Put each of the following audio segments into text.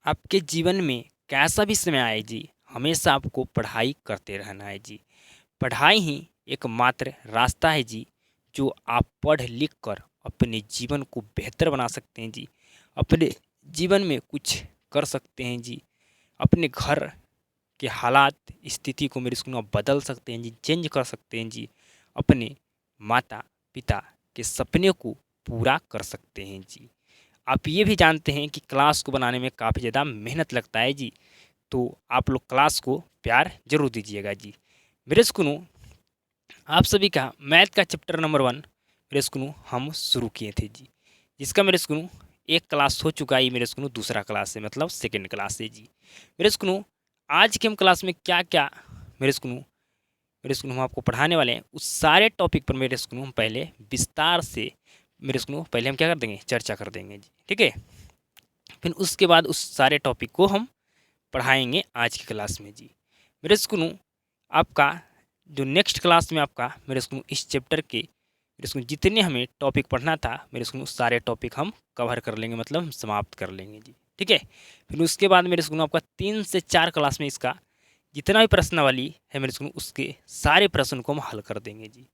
आपके जीवन में कैसा भी समय आए जी, हमेशा आपको पढ़ाई करते रहना है जी। पढ़ाई ही एकमात्र रास्ता है जी, जो आप पढ़ लिख कर अपने जीवन को बेहतर बना सकते हैं जी। अपने जीवन में कुछ कर सकते हैं जी। अपने घर के हालात, स्थिति को मेरे स्कूल में बदल सकते हैं जी, चेंज कर सकते हैं जी। अपने माता पिता के सपने को पूरा कर सकते हैं जी। आप ये भी जानते हैं कि क्लास को बनाने में काफ़ी ज़्यादा मेहनत लगता है जी। तो आप लोग क्लास को प्यार ज़रूर दीजिएगा जी। मेरे स्कूलों आप सभी का मैथ का चैप्टर नंबर 1 मेरे स्कूलों हम शुरू किए थे जी। जिसका मेरे स्कूलों एक क्लास हो चुका है, मेरे स्कूलों दूसरा क्लास है, मतलब सेकंड क्लास है जी। मेरे स्कूलों आज के हम क्लास में क्या-क्या मेरे स्कूलों हम आपको पढ़ाने वाले हैं, उस सारे टॉपिक पर मेरे स्कूलों हम पहले विस्तार से मेरे स्कूलों पहले हम क्या कर देंगे, चर्चा कर देंगे जी। ठीक है? फिर उसके बाद उस सारे टॉपिक को हम पढ़ाएंगे आज की क्लास में जी। मेरे स्कूलों आपका जो नेक्स्ट क्लास में आपका मेरे स्कूलों इस चैप्टर के मेरे स्कूलों जितने हमें टॉपिक पढ़ना था, मेरे स्कूलों सारे टॉपिक हम कवर कर लेंगे, मतलब हम समाप्त कर लेंगे जी। ठीक है? फिर उसके बाद मेरे स्कूलों आपका 3 से 4 क्लास में इसका जितना भी प्रश्नावली है मेरे स्कूलों उसके सारे प्रश्न को हम हल कर देंगे जी।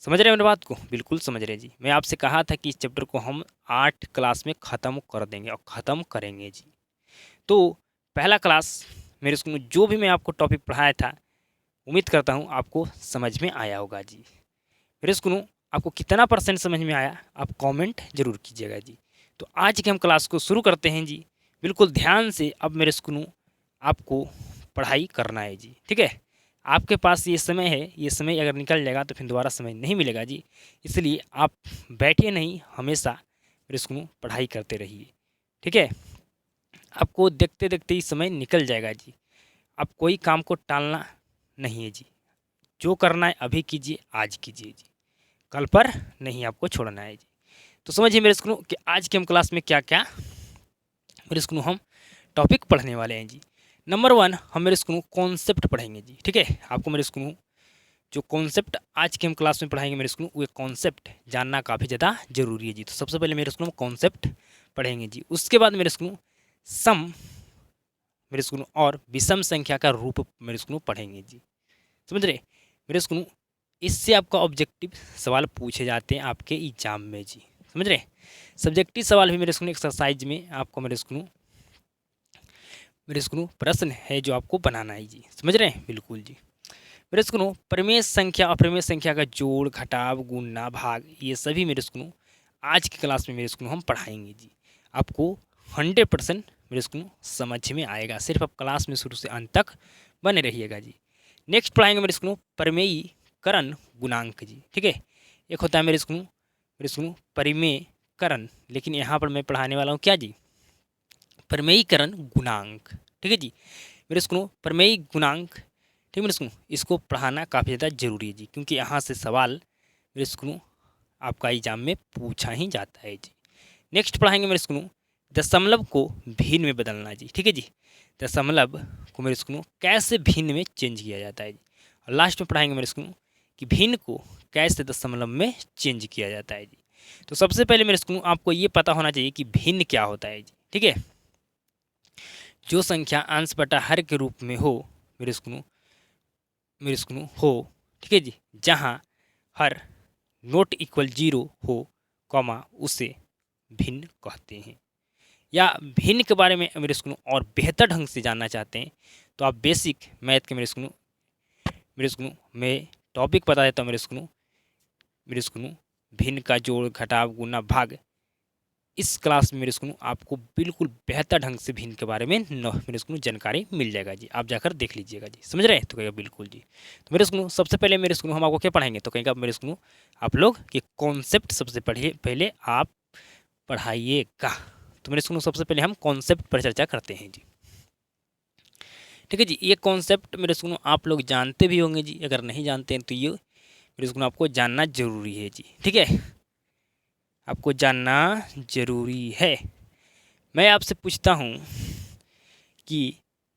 समझ रहे हैं मेरी बात को? बिल्कुल समझ रहे हैं जी। मैं आपसे कहा था कि इस चैप्टर को हम 8 क्लास में ख़त्म कर देंगे और ख़त्म करेंगे जी। तो पहला क्लास मेरे स्कूल में जो भी मैं आपको टॉपिक पढ़ाया था, उम्मीद करता हूँ आपको समझ में आया होगा जी। मेरे स्कूल में आपको कितना परसेंट समझ में आया, आप कमेंट ज़रूर कीजिएगा जी। तो आज की हम क्लास को शुरू करते हैं जी। बिल्कुल ध्यान से अब मेरे स्कूल में आपको पढ़ाई करना है जी। ठीक है? आपके पास ये समय है, ये समय अगर निकल जाएगा तो फिर दोबारा समय नहीं मिलेगा जी। इसलिए आप बैठिए नहीं, हमेशा मेरे स्कूल में पढ़ाई करते रहिए। ठीक है? आपको देखते देखते ही समय निकल जाएगा जी। अब कोई काम को टालना नहीं है जी। जो करना है अभी कीजिए, आज कीजिए जी। कल पर नहीं आपको छोड़ना है जी। तो समझिए मेरे स्कूलों कि आज की हम क्लास में क्या-क्या मेरे स्कूलों हम टॉपिक पढ़ने वाले हैं जी। नंबर 1 हम मेरे स्कूलों कॉन्सेप्ट पढ़ेंगे जी। ठीक है? आपको मेरे स्कूलों जो कॉन्सेप्ट आज की हम क्लास में पढ़ाएंगे मेरे स्कूलों, वो कॉन्सेप्ट जानना काफ़ी ज़्यादा ज़रूरी है जी। तो सबसे पहले मेरे स्कूलों में कॉन्सेप्ट पढ़ेंगे जी। उसके बाद मेरे स्कूलों सम मेरे स्कूलों और विषम संख्या का रूप मेरे स्कूलों पढ़ेंगे जी। समझ रहे? मेरे स्कूलों इससे आपका ऑब्जेक्टिव सवाल पूछे जाते हैं आपके एग्जाम में जी। समझ रहे? सब्जेक्टिव सवाल भी मेरे स्कूलों एक्सरसाइज में आपको मेरे स्कूलों प्रश्न है जो आपको बनाना है जी। समझ रहे हैं? बिल्कुल जी। मेरे स्कूलों परिमेय संख्या और परिमेय संख्या का जोड़, घटाव, गुणा, भाग, ये सभी मेरे स्कूलों आज की क्लास में मेरे स्कूलों हम पढ़ाएंगे जी। आपको 100% मेरे स्कूलों समझ में आएगा। सिर्फ आप क्लास में शुरू से अंत तक बने रहिएगा जी। नेक्स्ट पढ़ाएंगे मेरे स्कूलों परिमेयीकरण गुणांक जी। ठीक है? एक होता है मेरे स्कूलों परिमेयकरण, लेकिन यहाँ पर मैं पढ़ाने वाला हूँ क्या जी, परिमेयीकरण गुणांक। ठीक है जी? मेरे स्कूलों परिमेयी गुणांक, ठीक है मेरे स्कूलों, इसको पढ़ाना काफ़ी ज़्यादा ज़रूरी है जी, क्योंकि यहाँ से सवाल मेरे स्कूलों आपका एग्जाम में पूछा ही जाता है जी। नेक्स्ट पढ़ाएंगे मेरे स्कूलों दशमलव को भिन्न में बदलना जी। ठीक है जी? दशमलव को मेरे स्कूलों कैसे भिन्न में चेंज किया जाता है जी। और लास्ट में पढ़ाएंगे मेरे स्कूलों कि भिन्न को कैसे दशमलव में चेंज किया जाता है जी। तो सबसे पहले मेरे स्कूलों आपको ये पता होना चाहिए कि भिन्न क्या होता है जी। ठीक है? जो संख्या अंश बटा हर के रूप में हो मेरे स्कूलों हो, ठीक है जी, जहाँ हर नॉट इक्वल 0 हो, कॉमा, उसे भिन्न कहते हैं। या भिन्न के बारे में मेरे स्कूलों और बेहतर ढंग से जानना चाहते हैं तो आप बेसिक मैथ के मेरे स्कूलों में टॉपिक बता देता हूँ। मेरे स्कूलों भिन्न का जोड़, घटाव, गुना, भाग, इस क्लास में मेरे स्कूलों आपको बिल्कुल बेहतर ढंग से भिन्न के बारे में मेरे स्कूलों जानकारी मिल जाएगा जी। आप जाकर देख लीजिएगा जी। समझ रहे हैं? तो कहेगा बिल्कुल जी। तो मेरे स्कूलों सबसे पहले मेरे स्कूलों हम आपको क्या पढ़ाएंगे, तो कहेगा मेरे स्कूलों आप लोग कि कॉन्सेप्ट सबसे पढ़िए, पहले आप पढ़ाइएगा। तो मेरे स्कूलों सबसे पहले हम कॉन्सेप्ट पर चर्चा करते हैं जी। ठीक है जी? ये कॉन्सेप्ट मेरे स्कूलों आप लोग जानते भी होंगे जी। अगर नहीं जानते हैं तो ये मेरे स्कूलों आपको जानना जरूरी है जी। ठीक है? आपको जानना जरूरी है। मैं आपसे पूछता हूँ कि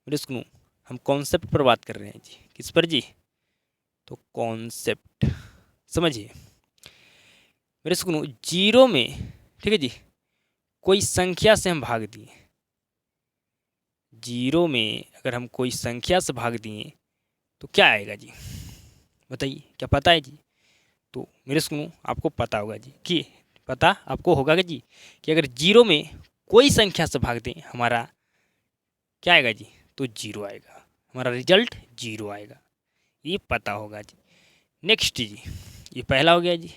मेरे स्कूलों हम कॉन्सेप्ट पर बात कर रहे हैं जी। किस पर जी? तो कॉन्सेप्ट। समझिए मेरे स्कूलों जीरो में, ठीक है जी, कोई संख्या से हम भाग दिए, जीरो में अगर हम कोई संख्या से भाग दिए तो क्या आएगा जी, बताइए, क्या पता है जी? तो मेरे सुनो, आपको पता होगा जी, कि पता आपको होगा कि जी कि अगर जीरो में कोई संख्या से भाग दें हमारा क्या आएगा जी, तो जीरो आएगा, हमारा रिजल्ट जीरो आएगा, ये पता होगा जी। नेक्स्ट जी, ये पहला हो गया जी।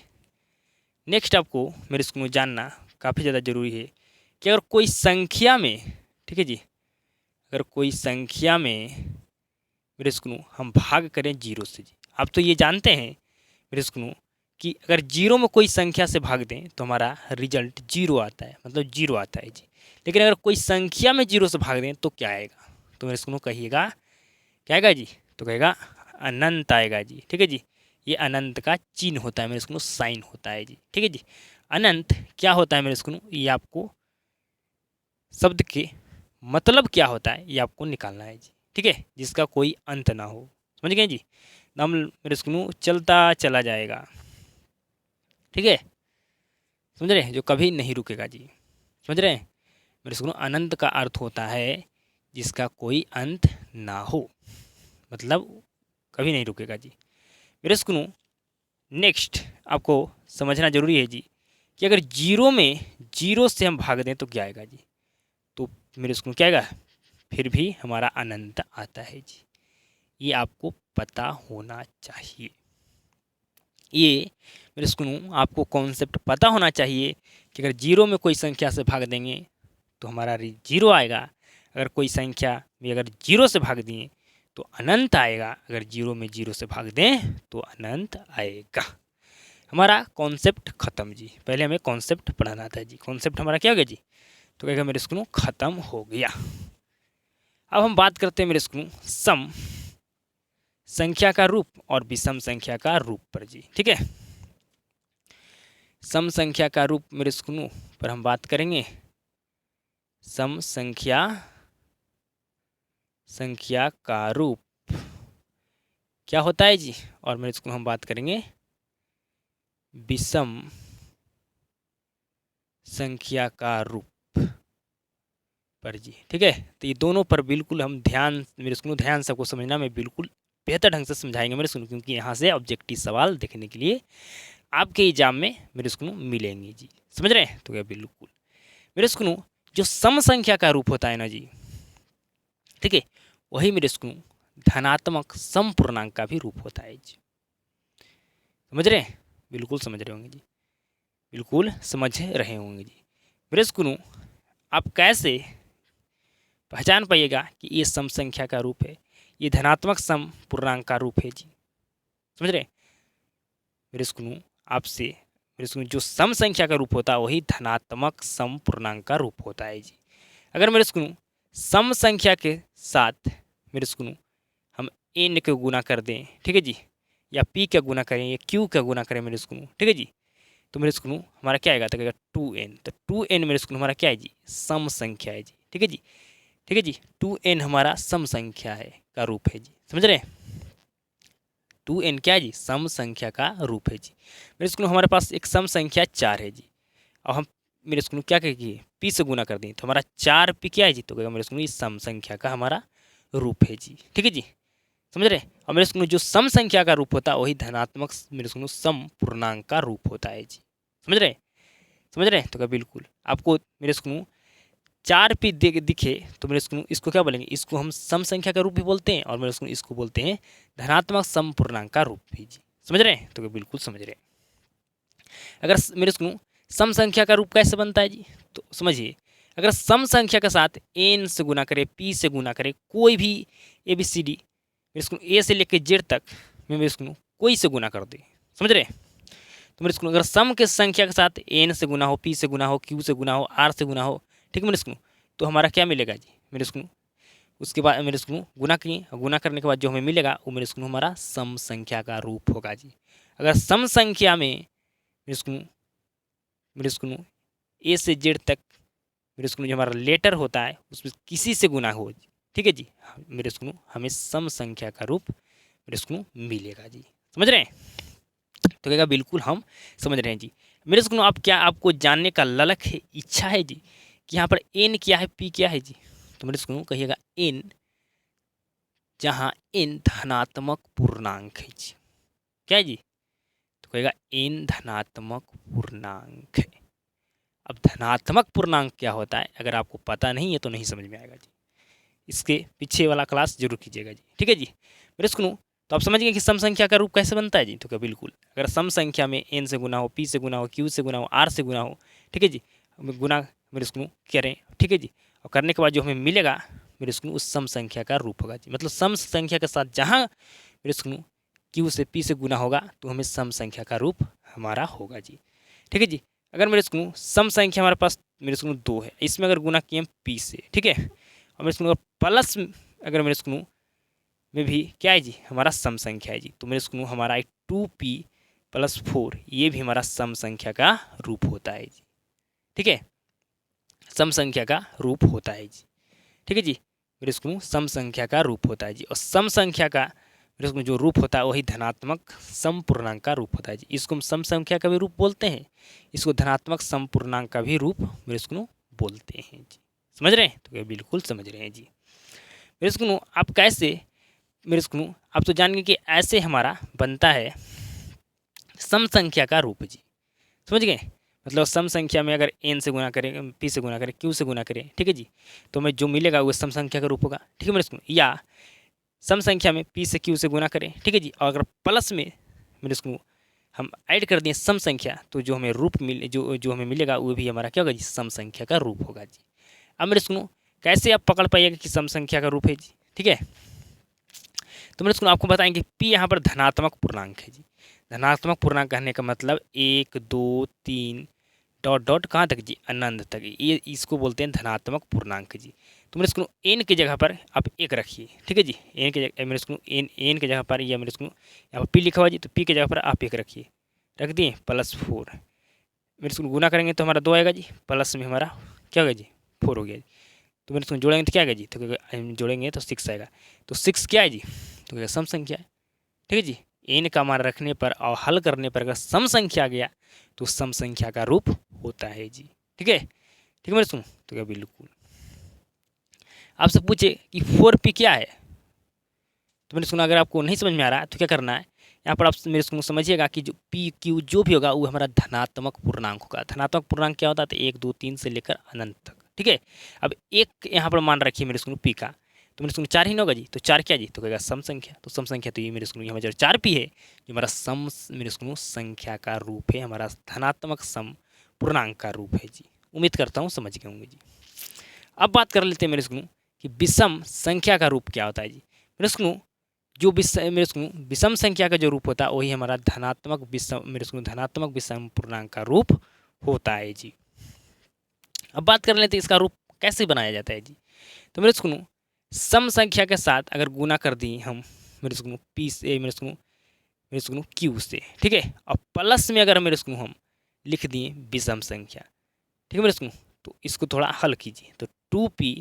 नेक्स्ट आपको मेरे स्कूल जानना काफ़ी ज़्यादा ज़रूरी है कि अगर कोई संख्या में, ठीक है जी, अगर कोई संख्या में मेरे स्कूल हम भाग करें जीरो से जी, आप तो ये जानते हैं मेरे स्कूल कि अगर जीरो में कोई संख्या से भाग दें तो हमारा रिजल्ट जीरो आता है, मतलब जीरो आता है जी। लेकिन अगर कोई संख्या में जीरो से भाग दें तो क्या आएगा, तो मेरे स्कूल कहिएगा क्या आएगा जी, तो कहेगा अनंत आएगा जी, ठीक है जी। ये अनंत का चिन्ह होता है मेरे स्कूल, साइन होता है जी, ठीक है जी। अनंत क्या होता है मेरे स्कूल, ये आपको शब्द के मतलब क्या होता है ये आपको निकालना है जी, ठीक है, जिसका कोई अंत ना हो, समझ गए जी। नाम मेरे स्कूल चलता चला जाएगा, ठीक है, समझ रहे हैं, जो कभी नहीं रुकेगा जी, समझ रहे हैं मेरे स्कूल। अनंत का अर्थ होता है जिसका कोई अंत ना हो, मतलब कभी नहीं रुकेगा जी मेरे स्कूल। नेक्स्ट आपको समझना जरूरी है जी कि अगर जीरो में जीरो से हम भाग दें तो क्या आएगा जी, तो मेरे स्कूल क्या आएगा, फिर भी हमारा अनंत आता है जी, ये आपको पता होना चाहिए। ये मेरे स्कूल आपको कॉन्सेप्ट पता होना चाहिए कि अगर जीरो में कोई संख्या से भाग देंगे तो हमारा जीरो आएगा, अगर कोई संख्या में अगर जीरो से भाग दिए तो अनंत आएगा, अगर जीरो में जीरो से भाग दें तो अनंत आएगा। हमारा कॉन्सेप्ट ख़त्म जी, पहले हमें कॉन्सेप्ट पढ़ाना था जी, कॉन्सेप्ट हमारा क्या हो गया जी, तो कहेगा मेरे स्कूल ख़त्म हो गया। अब हम बात करते हैं मेरे स्कूल सम संख्या का रूप और विषम संख्या का रूप पर जी, ठीक है। सम संख्या का रूप मेरे स्कूल पर हम बात करेंगे, सम संख्या का रूप क्या होता है जी, और मेरे स्कूल हम बात करेंगे विषम संख्या का रूप पर जी, ठीक है। तो ये दोनों पर बिल्कुल हम ध्यान, मेरे स्कूल ध्यान सबको समझना, मैं बिल्कुल बेहतर ढंग से समझाएंगे मेरे स्कूल, क्योंकि यहाँ से ऑब्जेक्टिव सवाल देखने के लिए आपके एग्जाम में मेरे स्कूल मिलेंगे जी, समझ रहे हैं। तो क्या बिल्कुल मेरे स्कूल जो सम संख्या का रूप होता है ना जी, ठीक है, वही मेरे स्कूल धनात्मक सम पूर्णांक का भी रूप होता है जी, समझ रहे हैं, बिल्कुल समझ रहे होंगे जी, बिल्कुल समझ रहे होंगे जी मेरे स्कूल। आप कैसे पहचान पाइएगा कि ये सम संख्या का रूप है, ये धनात्मक सम पूर्णांक का रूप है जी, समझ रहे मेरे स्कूल। आपसे मेरे स्कूल जो सम संख्या का रूप होता है वही धनात्मक सम पूर्णांक का रूप होता है जी। अगर मेरे स्कूल सम संख्या के साथ मेरे स्कूल हम एन को गुना कर दें, ठीक है जी, या पी का गुना करें या क्यू का गुना करें मेरे स्कूल, ठीक है जी, तो मेरे स्कूल हमारा क्या आएगा, तो कहेगा 2n, तो 2n मेरे स्कूल हमारा क्या है जी, सम संख्या है जी, ठीक है जी, ठीक है जी, 2n हमारा सम संख्या है का रूप है जी, समझ रहे हैं। 2n क्या है जी, सम संख्या का रूप है जी। मेरे स्कूल हमारे पास एक सम संख्या 4 है जी, और हम मेरे स्कूल क्या कहेंगे, पी से गुना कर दें तो हमारा 4p क्या है जी, तो कहेगा मेरे स्कूल इस सम संख्या का हमारा रूप है जी, ठीक है जी, समझ रहे हैं। और मेरे स्कूल जो सम संख्या का रूप होता है वही धनात्मक मेरे स्कूल सम पूर्णांक का रूप होता है जी, समझ रहे हैं, समझ रहे हैं। तो क्या बिल्कुल आपको मेरे स्कूल 4p दिखे तो मेरे स्कूल इसको क्या बोलेंगे, इसको हम सम संख्या का रूप भी बोलते हैं, और मेरे स्कूल इसको बोलते हैं धनात्मक सम पूर्णांक का रूप भी जी, समझ रहे हैं। तो क्या बिल्कुल समझ रहे हैं। अगर मेरे स्कूल सम संख्या का रूप कैसे बनता है जी, तो समझिए, अगर सम संख्या के साथ n से गुना करे, p से गुना करे, कोई भी ABCD मेरे स्कूल ए से लेकर जेड तक में मेरे स्कूल कोई से गुना कर दे, समझ रहे हैं। तो मेरे स्कूल अगर सम के संख्या के साथ n से गुना हो, p से गुना हो, q से गुना हो, r से गुना हो, ठीक है मेरे स्कूल, तो हमारा क्या मिलेगा जी मेरे स्कूल, उसके बाद मेरे स्कूल गुना किए, और गुना करने के बाद जो हमें मिलेगा वो मेरे स्कूल हमारा सम संख्या का रूप होगा जी। अगर सम संख्या में मेरे स्कूल ए से जेड तक मेरे स्कूल जो हमारा लेटर होता है उसमें किसी से गुना हो, ठीक है जी, मेरे स्कूल हमें सम संख्या का रूप मेरे स्कूल मिलेगा जी, समझ रहे हैं। तो कहेगा बिल्कुल हम समझ रहे हैं जी मेरे स्कूल। आप क्या आपको जानने का ललक है, इच्छा है जी कि यहाँ पर एन क्या है, पी क्या है जी, तो मेरे स्कूल कहिएगा n, जहाँ n धनात्मक पूर्णांक है जी। क्या है जी? तो कहेगा n धनात्मक पूर्णांक है। अब धनात्मक पूर्णांक क्या होता है, अगर आपको पता नहीं है तो नहीं समझ में आएगा जी, इसके पीछे वाला क्लास जरूर कीजिएगा जी। ठीक है जी मेरे स्कूल, तो आप समझ गए कि सम संख्या का रूप कैसे बनता है जी। तो क्या बिल्कुल, अगर सम संख्या में n से गुना हो, p से गुना हो, q से गुना हो, r से गुना हो, ठीक है जी, गुना मेरे स्कूल करें, ठीक है जी, और करने के बाद जो हमें मिलेगा मेरे स्कूल उस सम संख्या का रूप होगा जी। मतलब सम संख्या के साथ जहाँ मेरे स्कूल q से p से गुना होगा तो हमें सम संख्या का रूप हमारा होगा जी। ठीक है जी, अगर मेरे स्कूल सम संख्या हमारे पास मेरे स्कूल 2 है, इसमें अगर गुना किए हम p से, ठीक है, और मेरे स्कूल प्लस अगर मेरे स्कूल में भी क्या है जी हमारा सम संख्या है जी, तो मेरे स्कूल हमारा 2p + 4 ये भी हमारा सम संख्या का रूप होता है जी। ठीक है, सम संख्या का रूप होता है जी। ठीक है जी, मेरे स्कूल सम संख्या का रूप होता है जी, और सम संख्या का मेरे स्कूल जो रूप होता है वही धनात्मक सम पूर्णांक का रूप होता है जी। इसको हम सम संख्या का भी रूप बोलते हैं, इसको धनात्मक सम पूर्णांक का भी रूप मेरे स्कूल बोलते हैं जी। समझ रहे हैं? तो क्या बिल्कुल समझ रहे हैं जी मेरे स्कूल। आप कैसे मेरे स्कूल, आप तो जान गए कि ऐसे हमारा बनता है सम संख्या का रूप जी। समझ गए? मतलब सम संख्या में अगर n से गुना करें, p से गुना करें, q से गुना करें, ठीक है जी, तो हमें जो मिलेगा वो सम संख्या का रूप होगा। ठीक है मेरे स्कूल, या सम संख्या में p से q से गुना करें, ठीक है जी, और अगर प्लस में मेरे स्कूल हम ऐड कर दें सम संख्या, तो जो हमें रूप जो हमें मिलेगा वो भी हमारा क्या होगा जी, सम संख्या का रूप होगा जी। अब मेरे स्कूल कैसे आप पकड़ पाइएगा कि सम संख्या का रूप है जी। ठीक है, तो मेरे स्कूल आपको बताएंगे p यहाँ पर धनात्मक पूर्णांक है जी। धनात्मक पूर्णांक कहने का मतलब 1 2 3 डॉट डॉट कहाँ तक जी, अनंत तक, ये इसको बोलते हैं धनात्मक पूर्णांक जी। तो मेरे स्कूल n की जगह पर आप 1 रखिए, ठीक है जी, n की जगह मेरे स्कूल n की जगह पर या मेरे स्कूल यहाँ पर p लिखा हुआ जी, तो p की जगह पर आप 1 रखिए, रख दिए, +4 मेरे स्कूल गुना करेंगे तो हमारा 2 आएगा जी, प्लस में हमारा क्या होगा जी 4 हो गया जी। तो मेरे स्कूल जोड़ेंगे तो क्या आएगा जी, तो जोड़ेंगे तो 6 आएगा, तो 6 क्या है जी, तो सम संख्या है। ठीक है जी, n का मान रखने पर और हल करने पर अगर सम संख्या आ गया तो सम संख्या का रूप होता है जी। ठीक है, ठीक है मेरे सुन, तो क्या बिल्कुल आपसे पूछे कि 4p क्या है, तो मैंने सुना अगर आपको नहीं समझ में आ रहा है तो क्या करना है, यहाँ पर आप मेरे को समझिएगा कि जो p q जो भी होगा वो हमारा धनात्मक पूर्णांक होगा। धनात्मक पूर्णांक क्या होता है, तो 1 2 3 से लेकर अनंत तक। ठीक है, अब एक यहाँ पर मान रखिए मेरे स्कूल p का, तो मेरे स्कूल 4 ही ना होगा जी, तो 4 क्या जी, तो कहेगा सम संख्या, तो सम संख्या तो ये मेरे स्कूल यहाँ पर 4p है जो हमारा सम मेरे स्कूल संख्या का रूप है, हमारा धनात्मक सम पूर्णांक का रूप है जी। उम्मीद करता हूँ समझ गए होंगे जी। अब बात कर लेते हैं मेरे स्कूल कि विषम संख्या का रूप क्या होता है जी। मेरे स्कूल जो मेरे स्कूल विषम संख्या का जो रूप होता है वही हमारा धनात्मक विषम मेरे स्कूल धनात्मक विषम पूर्णांक का रूप होता है जी। अब बात कर लेते हैं इसका रूप कैसे बनाया जाता है जी। तो मेरे स्कूल सम संख्या के साथ अगर गुना कर दिए हम मेरे स्कूल p से मेरे स्कूल q से, ठीक है, और प्लस में अगर मेरे स्कूल हम लिख दिए विषम संख्या, ठीक है मेरे स्कूल, तो इसको थोड़ा हल कीजिए, तो 2p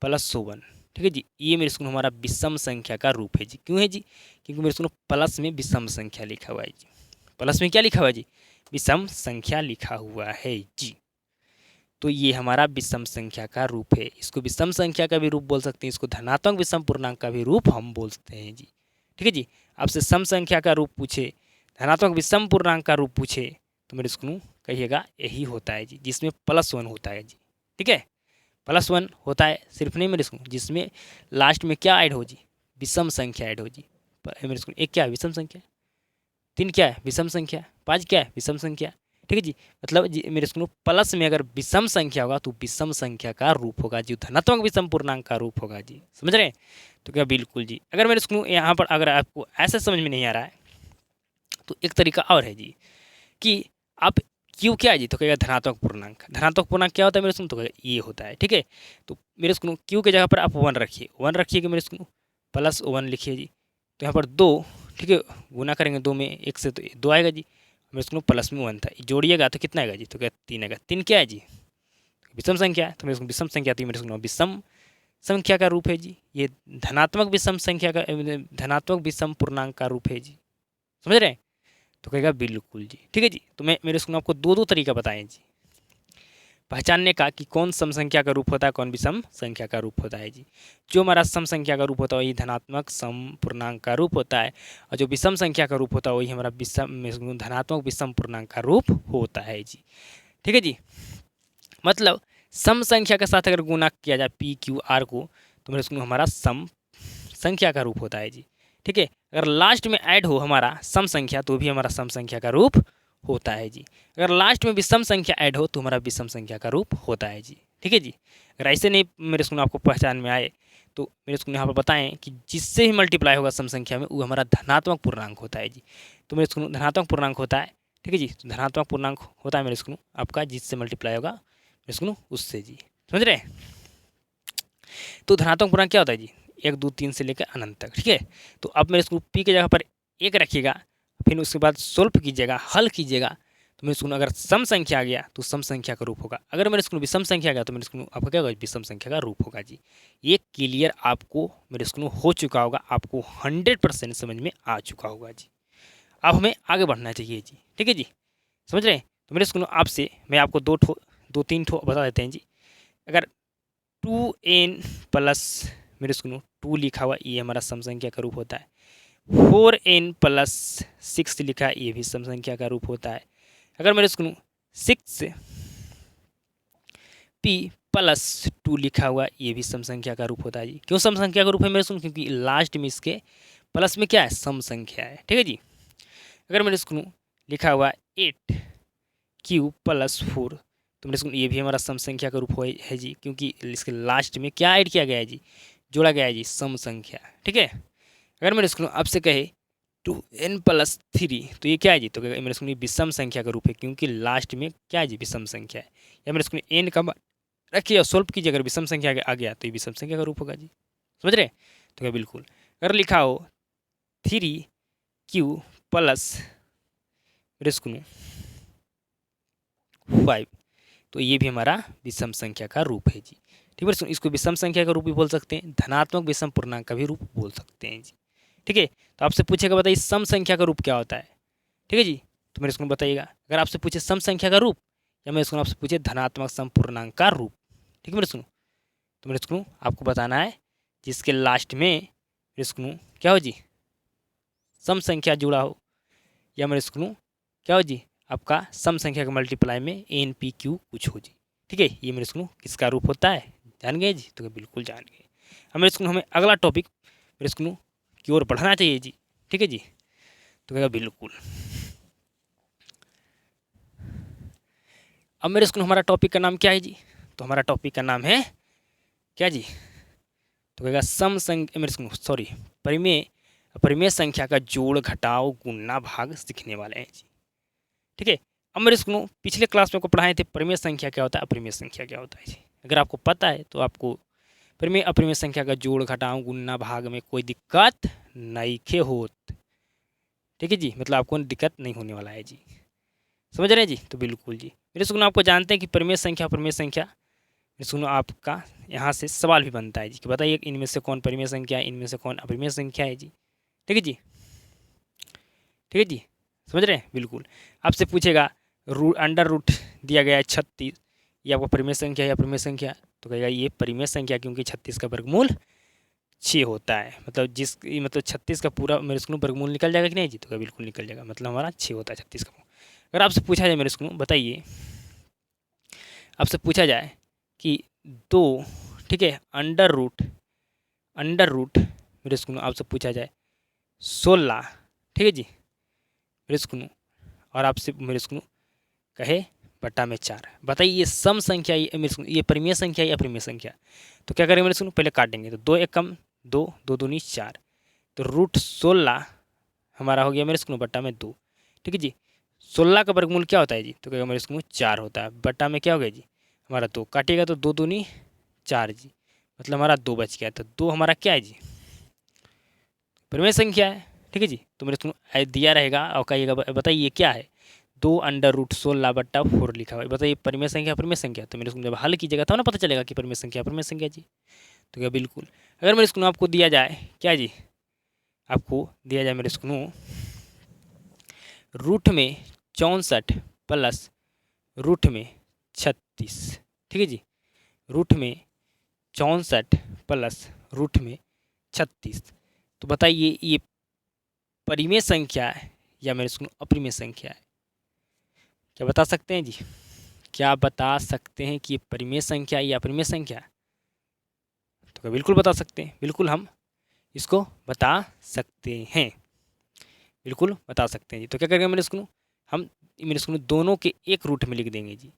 + 1, ठीक है जी, ये मेरे स्कूल हमारा विषम संख्या का रूप है जी। क्यों है जी, क्योंकि मेरे स्कूल प्लस में विषम संख्या लिखा हुआ है जी। प्लस में क्या लिखा हुआ है जी, विषम संख्या लिखा हुआ है जी। तो ये हमारा विषम संख्या का रूप है। इसको विषम संख्या का भी रूप बोल सकते हैं, इसको धनात्मक विषम पूर्णांक का भी रूप हम बोलते हैं जी। ठीक है जी, आपसे सम संख्या का रूप पूछे, धनात्मक विषम पूर्णांक का रूप पूछे, तो मेरे स्कूल कहिएगा यही होता है जी, जिसमें +1 होता है जी। ठीक है, +1 होता है, सिर्फ नहीं मेरे स्कूल, जिसमें लास्ट में क्या ऐड हो जी, विषम संख्या ऐड हो जी। मेरे स्कूल 1 क्या है, विषम संख्या, 3 क्या है, विषम संख्या, 5 क्या है, विषम संख्या। ठीक है जी, मतलब जी मेरे स्कूल प्लस में अगर विषम संख्या होगा तो विषम संख्या का रूप होगा जी, धनात्मक विषम पूर्णांक का रूप होगा जी। समझ रहे हैं? तो क्या बिल्कुल जी। अगर मेरे स्कूल यहाँ पर अगर आपको ऐसे समझ में नहीं आ रहा है तो एक तरीका और है जी कि आप क्यू क्या है जी, तो कहेगा धनात्मक पूर्णांक। धनात्मक पूर्णांक क्या होता है मेरे स्कूल, तो कहेगा ये होता है। ठीक है, तो मेरे स्कूल क्यू के जगह पर आप 1 रखिए, 1 रखिए कि मेरे स्कूल +1 लिखिए जी। तो यहाँ पर 2, ठीक है, गुना करेंगे 2 में 1 से तो 2 आएगा जी, मेरे स्कूल प्लस में 1 था, जोड़िएगा तो कितना आएगा जी, तो क्या 3 आएगा। 3 क्या है जी, विषम संख्या है, तो मेरे स्कूल विषम संख्या थी, मेरे स्कूल विषम संख्या का रूप है जी। ये धनात्मक विषम संख्या का धनात्मक विषम पूर्णांक का रूप है जी। समझ रहे हैं? तो कहेगा बिल्कुल जी। ठीक है जी, तो मैं मेरे स्कूल में आपको 2 तरीका बताएं जी। पहचानने का कि कौन सम संख्या का रूप होता है, कौन विषम संख्या का रूप होता है जी। जो हमारा सम संख्या का रूप होता है वही धनात्मक सम पूर्णांक का रूप होता है, और जो विषम संख्या का रूप होता है वही हमारा विषम धनात्मक विषम पूर्णांक का रूप होता है जी। ठीक है जी। मतलब सम संख्या के साथ अगर गुणा किया जाए पी क्यू आर को तो मेरे इसको हमारा सम संख्या का रूप होता है जी। ठीक है। अगर लास्ट में ऐड हो हमारा सम संख्या तो भी हमारा सम संख्या का रूप होता है जी। अगर लास्ट में विषम संख्या ऐड हो तो हमारा विषम संख्या का रूप होता है जी। ठीक है जी। अगर ऐसे नहीं मेरे स्कूल आपको पहचान में आए तो मेरे स्कूल यहाँ पर बताएं कि जिससे ही मल्टीप्लाई होगा सम संख्या में वो हमारा धनात्मक पूर्णांक होता है जी। तो मेरे स्कूल धनात्मक पूर्णांक होता है। ठीक है जी। तो धनात्मक पूर्णांक होता है मेरे स्कूल आपका जिससे मल्टीप्लाई होगा मेरे स्कूल उससे जी। समझ रहे हैं। तो धनात्मक पूर्णांक क्या होता है जी, 1 2 3 से लेकर अनंत तक। ठीक है। तो अब मेरे स्कूल पी के जगह पर 1 रखिएगा, फिर उसके बाद सोल्व कीजिएगा, हल कीजिएगा, तो मेरे स्कूल अगर सम संख्या आ गया तो सम संख्या का रूप होगा। अगर मेरे स्कूल विषम संख्या आ गया तो मेरे स्कूल आपका क्या होगा, विषम संख्या का रूप होगा जी। ये क्लियर आपको मेरे स्कूल हो चुका होगा, आपको 100% समझ में आ चुका होगा जी। अब हमें आगे बढ़ना चाहिए जी। ठीक है जी। समझ रहे हैं। तो मेरे स्कूल आपसे मैं आपको दो तीन ठो बता देते हैं जी। अगर 2n प्लस मेरे स्कूल 2 लिखा हुआ ये हमारा सम संख्या का रूप होता है। 4n प्लस 6 लिखा है ये भी सम संख्या का रूप होता है। अगर मेरे स्कूल 6p प्लस 2 लिखा हुआ ये भी सम संख्या का रूप होता है जी। क्यों सम संख्या का रूप है मेरे स्कूल, क्योंकि लास्ट में इसके प्लस में क्या है, सम संख्या है। ठीक है जी। अगर मेरे स्कूल लिखा हुआ 8q प्लस 4 तो मेरे स्कूल ये भी हमारा सम संख्या का रूप है जी, क्योंकि इसके लास्ट में क्या ऐड किया गया है जी, जोड़ा गया है जी, सम संख्या। ठीक है। अगर मेरे स्कूल आपसे कहे 2n प्लस 3 तो ये क्या है जी, तो मेरे स्कूल विषम संख्या का रूप है, क्योंकि लास्ट में क्या है जी, विषम संख्या है। या मेरे स्कूल n का रखिए और सोल्व कीजिए, अगर विषम संख्या आ गया तो ये विषम संख्या का रूप होगा जी। समझ रहे। तो क्या बिल्कुल अगर लिखा हो 3q प्लस मेरे स्कूल 5 तो ये भी हमारा विषम संख्या का रूप है जी। ठीक है। इसको विषम संख्या का रूप भी बोल सकते हैं, धनात्मक विषम पूर्णांक का भी रूप बोल सकते हैं जी। ठीक है। तो आपसे पूछेगा बताइए सम संख्या का रूप क्या होता है। ठीक है जी। तो मेरे स्कूल बताइएगा, अगर आपसे पूछे सम संख्या का रूप या मेरे स्कूल आपसे पूछे धनात्मक सम पूर्णांक का रूप। ठीक है मेरे स्कूल। तो मेरे स्कूल आपको बताना है जिसके लास्ट में मेरे स्कूल क्या हो जी, सम संख्या जुड़ा हो, या मेरे स्कूल क्या हो जी, आपका सम संख्या के मल्टीप्लाई में एन पी क्यू कुछ हो जी। ठीक है। ये मेरे स्कूल किसका रूप होता है, जान गए जी। तो बिल्कुल जान गए। अब मेरे स्कूल हमें अगला टॉपिक मेरे स्कूल की ओर बढ़ना चाहिए जी। ठीक है जी। तो कहेगा बिल्कुल। अब मेरे स्कूल हमारा टॉपिक का नाम क्या है जी, तो हमारा टॉपिक का नाम है क्या जी, तो कहेगा सम संख्या मेरे स्कूल सॉरी परिमेय संख्या का जोड़ घटाव गुणा भाग सीखने वाले हैं जी। ठीक है। अब मेरे स्कूल पिछले क्लास में आपको पढ़ाए थे परिमेय संख्या क्या होता है, अपरिमेय संख्या क्या होता है जी। अगर आपको पता है तो आपको परिमेय अपरिमेय संख्या का जोड़ घटाव गुणा भाग में कोई दिक्कत नहीं होत। ठीक है जी। मतलब आपको दिक्कत नहीं होने वाला है जी। समझ रहे हैं जी। तो बिल्कुल जी। मेरे स्कूल आपको जानते हैं कि परिमेय संख्या अपरिमेय संख्या, मेरे स्कूल आपका यहाँ से सवाल भी बनता है जी कि बताइए इनमें से कौन परिमेय संख्या है, इनमें से कौन अपरिमेय संख्या है जी। ठीक है जी। ठीक है जी। समझ रहे हैं। बिल्कुल आपसे पूछेगा अंडर रूट दिया गया है 36, ये आपको परिमेय संख्या या अपरिमेय संख्या, तो कहेगा ये परिमेय संख्या, क्योंकि 36 का वर्गमूल 6 होता है। मतलब 36 का पूरा मेरे स्कूल वर्गमूल निकल जाएगा कि नहीं जी, तो बिल्कुल निकल जाएगा, मतलब हमारा 6 होता है 36 का। अगर आपसे पूछा जाए मेरे स्कूल बताइए, आपसे पूछा जाए कि 2, ठीक है, अंडर रूट मेरे स्कूल आपसे पूछा जाए 16, ठीक है जी मेरे स्कूल, और आपसे मेरे स्कूल कहे बटा में 4, बताइए ये सम संख्या ये परिमेय संख्या या अपरिमेय संख्या। तो क्या करेंगे मेरे स्कूल, पहले काटेंगे तो 2 एक कम 2, 2 दूनी 4, तो रूट 16 हमारा हो गया मेरे स्कूल बटा में 2। ठीक है जी। 16 का वर्गमूल क्या होता है जी, तो कहेगा मेरे स्कूल 4 होता है, बटा में क्या हो गया जी हमारा 2, काटिएगा तो 2 दूनी 4 जी, मतलब हमारा 2 बच गया। तो 2 हमारा क्या है जी, परिमेय संख्या है। ठीक है जी। तो मेरे स्कूल दिया रहेगा और कहिएगा बताइए ये क्या है, 2 अंडर रूट 16 बट्टा 4 लिखा हुआ है, बताइए परिमेय संख्या अपरिमेय संख्या। तो मेरे स्कूल जब हल कीजिएगा तब ना पता चलेगा कि परिमेय संख्या अपरिमेय संख्या जी। तो क्या बिल्कुल अगर मेरे स्कूल आपको दिया जाए क्या जी, आपको दिया जाए मेरे स्कूल रूट में 64 प्लस रूट में 36 36, ठीक है जी। रूट में 64 प्लस रूट में 36। तो बताइए ये परिमेय संख्या है या मेरे इसको अपरिमेय संख्या है? क्या बता सकते हैं जी? क्या बता सकते हैं कि ये परिमेय संख्या या अपरिमेय संख्या है? तो क्या बिल्कुल बता सकते हैं, बिल्कुल हम इसको बता सकते हैं, बिल्कुल बता सकते हैं जी। तो क्या करेंगे मेरे इसको हम मेरे इसको दोनों के एक रूट में लिख देंगे जी,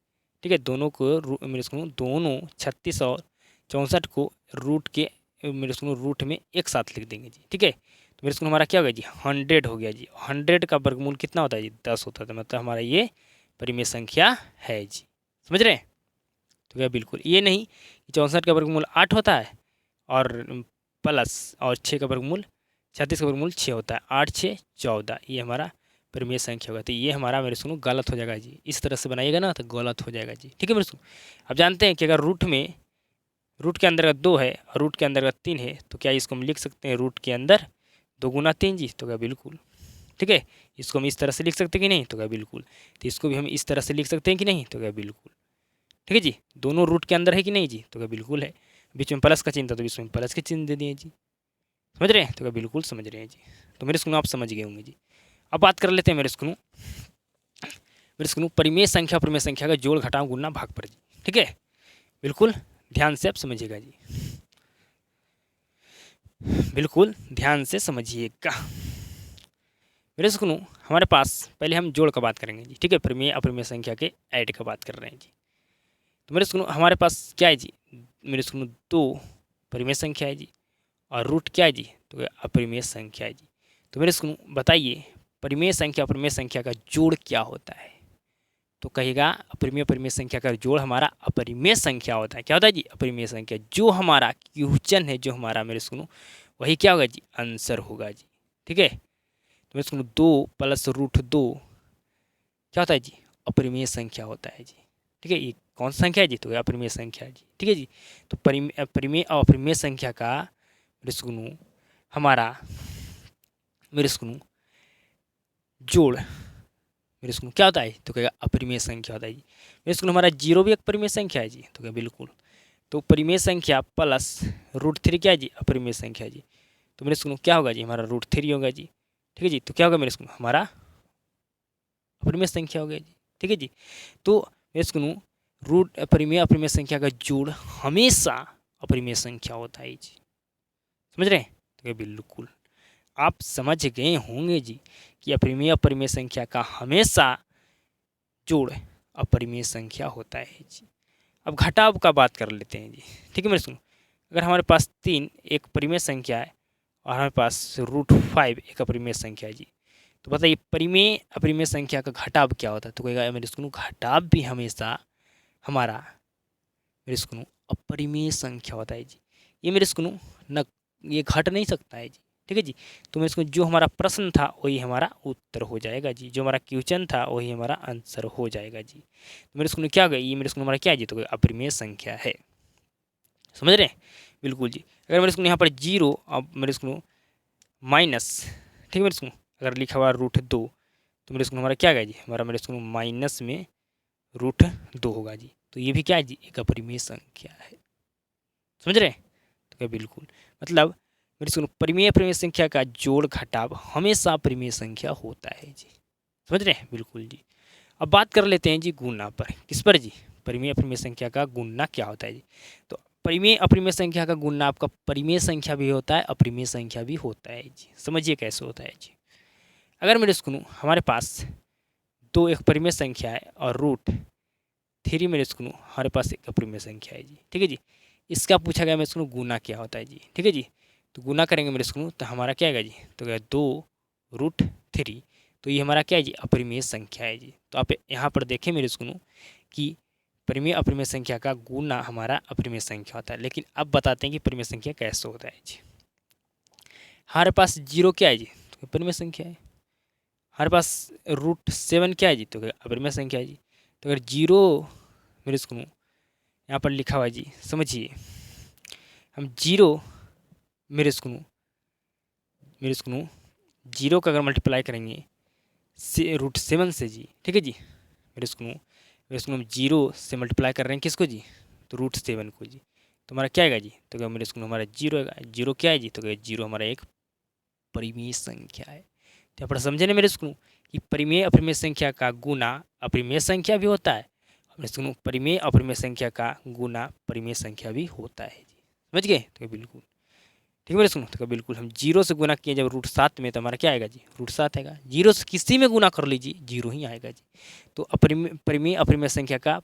ठीक है। दोनों को मेरे इसको दोनों 36 और 64 को रूट के मेरे इसको रूट में एक साथ लिख देंगे जी, ठीक है। तो मेरे इसको हमारा क्या हो गया जी 100 हो गया जी। 100 का वर्गमूल कितना होता है जी 10 होता है, तो मतलब हमारा ये परिमेय संख्या है जी, समझ रहे हैं? तो क्या बिल्कुल ये नहीं कि 64 का वर्गमूल 8 होता है और प्लस और 6 का वर्गमूल 36 का वर्गमूल 6 होता है, 8 6 14, ये हमारा परिमेय संख्या होगा। तो ये हमारा मेरे सुनो गलत हो जाएगा जी। इस तरह से बनाइएगा ना तो गलत हो जाएगा जी, ठीक है मेरे सुनो। अब जानते हैं कि अगर रूट के अंतर्गत 2 है और रूट के अंतर्गत 3 है तो क्या इसको हम लिख सकते हैं रूट के अंदर 2 गुना 3 जी? तो क्या बिल्कुल, ठीक है। इसको हम इस तरह से लिख सकते हैं कि नहीं? तो क्या बिल्कुल। तो इसको भी हम इस तरह से लिख सकते हैं कि नहीं? तो क्या बिल्कुल, ठीक है जी। दोनों रूट के अंदर है कि नहीं जी? तो क्या बिल्कुल है। बीच में प्लस का चिन्ह था तो बीच में प्लस के चिन्ह दे दिए जी, समझ रहे हैं? तो क्या बिल्कुल समझ रहे हैं जी। तो मेरे स्कूल आप समझ गए होंगे जी। अब बात कर लेते हैं मेरे स्कूल परिमेय संख्या परिमेय संख्या का जोड़ घटाव गुना भाग पर जी, ठीक है। बिल्कुल ध्यान से आप समझिएगा जी, बिल्कुल ध्यान से समझिएगा मेरे स्कूल। हमारे पास पहले हम जोड़ का बात करेंगे जी, ठीक है। परिमेय अपरिमेय संख्या के ऐड का बात कर रहे हैं जी। तो मेरे स्कूल हमारे पास क्या है जी, मेरे स्कूल 2 परिमेय संख्या है जी और रूट क्या है जी? तो अपरिमेय संख्या है जी। तो मेरे स्कूल बताइए परिमेय संख्या अपरिमेय संख्या का जोड़ क्या होता है? तो कहेगा अपरिमेय परिमेय संख्या का जोड़ हमारा अपरिमेय संख्या होता है। क्या होता है जी? अपरिमेय संख्या। जो हमारा क्वेश्चन है, जो हमारा मेरे स्कूल वही क्या होगा जी? आंसर होगा जी, ठीक है। तो मेरे स्कूल 2 प्लस रूट 2 क्या होता है जी? अपरिमेय संख्या होता है जी, ठीक है। ये कौन सा संख्या है जी? तो अपरिमेय संख्या है जी, ठीक है जी। तो परिमेय और अपरिमेय संख्या का मेरे स्कूल हमारा मेरे स्कूल जोड़ मेरे स्कूल क्या होता है? तो कहेगा अपरिमेय संख्या होता है जी। मेरे स्कूल हमारा 0 भी एक परिमेय संख्या है जी, तो क्या बिल्कुल। तो परिमेय संख्या प्लस रूट 3 क्या है जी? अपरिमेय संख्या है जी। तो मेरे स्कूल क्या होगा जी? हमारा रूट 3 होगा जी, ठीक है जी। तो क्या होगा मेरे स्कूल हमारा अपरिमेय संख्या हो गया जी, ठीक है जी। तो मेरे स्कूल रूट परिमेय अपरिमेय संख्या का जोड़ हमेशा अपरिमेय संख्या होता है जी, समझ रहे हैं? तो क्या बिल्कुल आप समझ गए होंगे जी कि अपरिमेय अपरिमेय संख्या का हमेशा जोड़ अपरिमेय संख्या होता है जी। अब घटाव का बात कर लेते हैं जी, ठीक है मेरे सुनो। अगर हमारे पास 3 एक परिमेय संख्या है और हमारे पास रूट 5 एक अपरिमेय संख्या है जी, तो बताइए परिमेय अपरिमेय संख्या का घटाव क्या होता है? तो कहेगा मेरे सुनो घटाव भी हमेशा हमारा मेरे सुनो अपरिमेय संख्या होता है जी। ये मेरे सुनो न ये घट नहीं सकता है जी, ठीक है जी। तो मेरे को जो हमारा प्रश्न था वही हमारा उत्तर हो जाएगा जी, जो हमारा क्वेश्चन था वही हमारा आंसर हो जाएगा जी। तो मेरे स्कूल क्या गई? ये मेरे स्कूल हमारा क्या है जी? तो अपरिमेय संख्या है, समझ रहे हैं? बिल्कुल जी। अगर मेरे स्कूल यहाँ पर 0 अब मेरे स्कूल माइनस, ठीक है मेरे स्कूल अगर लिखा हुआ रूट 2 तो मेरे स्कूल हमारा क्या गया जी? हमारा मेरे स्कूल माइनस में रूट 2 होगा जी। तो ये भी क्या है जी? एक अपरिमेय संख्या है, समझ रहे हैं? तो क्या बिल्कुल मतलब मेरे स्कूल परिमेय अपरिमेय संख्या का जोड़ घटाव हमेशा परिमेय संख्या होता है जी, समझ रहे हैं? बिल्कुल जी। अब बात कर लेते हैं जी गुणा पर। किस पर जी? परिमेय अपरिमेय संख्या का गुणा क्या होता है जी? तो परिमेय अपरिमेय संख्या का गुणा आपका परिमेय संख्या भी होता है अपरिमेय संख्या भी होता है जी। समझिए कैसे होता है जी। अगर मेरे स्कूल हमारे पास 2 एक परिमेय संख्या है और रूट 3 मेरे स्कूल हमारे पास एक अपरिमेय संख्या है जी, ठीक है जी। इसका पूछा गया मेरे स्कूल गुणा क्या होता है जी, ठीक है जी। तो गुणा करेंगे मेरे स्कूल तो हमारा क्या आएगा जी? तो क्या 2 रूट 3, तो ये हमारा क्या है जी? अपरिमेय संख्या है जी। तो आप यहाँ पर देखें मेरे स्कूल कि परिमेय अपरिमेय संख्या का गुणा हमारा अपरिमेय संख्या होता है। लेकिन अब बताते हैं कि परिमेय संख्या कैसे होता है जी। हमारे पास 0 क्या है जी? तो अपरिमेय संख्या है। हमारे पास रूट 7 क्या है जी? तो अपरिमेय संख्या है जी। तो अगर 0 मेरे स्कूल यहाँ पर लिखा हुआ है जी, समझिए हम 0 मेरे स्कूल 0 का अगर मल्टीप्लाई करेंगे रूट 7 से जी, ठीक है जी। मेरे स्कूल मेरे स्कूल हम 0 से मल्टीप्लाई कर रहे हैं किसको जी, तो √7 को जी। तो हमारा क्या आएगा जी, तो क्या मेरे स्कूल हमारा 0 आएगा। 0 क्या है जी, तो क्या 0 हमारा एक परिमेय संख्या है। तो यहाँ पर समझे ना मेरे स्कूल कि परिमेय अपरिमेय संख्या का गुना अपरिमेय संख्या भी होता है, मेरे स्कूल परिमेय अपरिमेय संख्या का गुना परिमेय संख्या भी होता है जी। समझ गए, तो बिल्कुल ठीक है मेरे सुनो। तो बिल्कुल हम 0 से गुना किए जब √7 में, तो हमारा क्या आएगा जी, √7 आएगा। 0 से किसी में गुना कर लीजिए 0 ही आएगा जी। तो परिमेय अपरिमेय संख्या का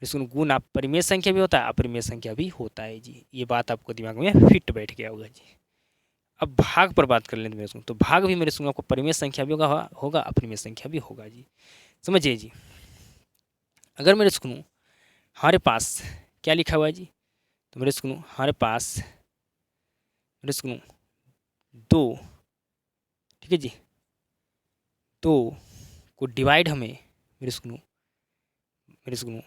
इसको गुना परिमेय संख्या भी होता है, अपरिमेय संख्या भी होता है जी। ये बात आपको दिमाग में फिट बैठ गया होगा जी। अब भाग पर बात कर लेते मेरे सुनो। तो भाग भी मेरे सुनो आपको परिमेय संख्या भी होगा अपरिमेय संख्या भी होगा जी। समझिए जी। अगर मेरे सुनो हमारे पास क्या लिखा हुआ है जी, तो मेरे सुनो हमारे पास मेरे सुनो 2, ठीक है जी, 2 को डिवाइड हमें मेरे सुनो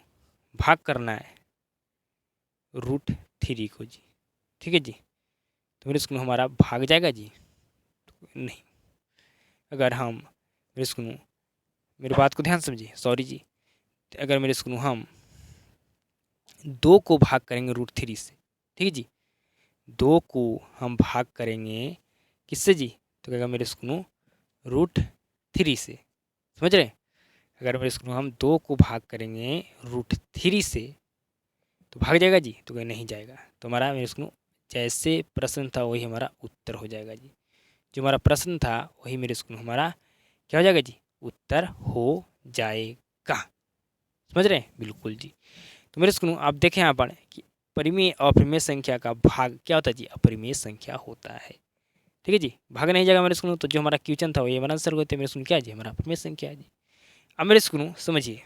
भाग करना है √3 को जी, ठीक है जी। तो मेरे सुनो हमारा भाग जाएगा जी, तो नहीं। अगर हम मेरे सुनो मेरी बात को ध्यान समझिए, सॉरी जी। अगर मेरे सुनो हम 2 को भाग करेंगे √3 से, ठीक है जी, 2 को हम भाग करेंगे किससे जी, तो क्या मेरे सुनो √3 से। समझ रहे हैं। अगर मेरे स्कूल हम 2 को भाग करेंगे √3 से तो भाग जाएगा जी, तो कहीं नहीं जाएगा। तो हमारा मेरे स्कूल जैसे प्रश्न था वही हमारा उत्तर हो जाएगा जी। जो हमारा प्रश्न था वही मेरे स्कूल हमारा क्या हो जाएगा जी, उत्तर हो जाएगा। समझ रहे हैं, बिल्कुल जी। तो मेरे स्कूल आप देखें यहाँ पर कि परिमेय अपरिमेय संख्या का भाग क्या होता है जी, अपरिमेय संख्या होता है। ठीक है जी, भाग नहीं जाएगा मेरे स्कूल। तो जो हमारा क्वेश्चन था वही हमारा आंसर होते मेरे स्कूल क्या है जी, हमारा अपरिमेय संख्या है जी। अब मेरे स्कूल समझिए,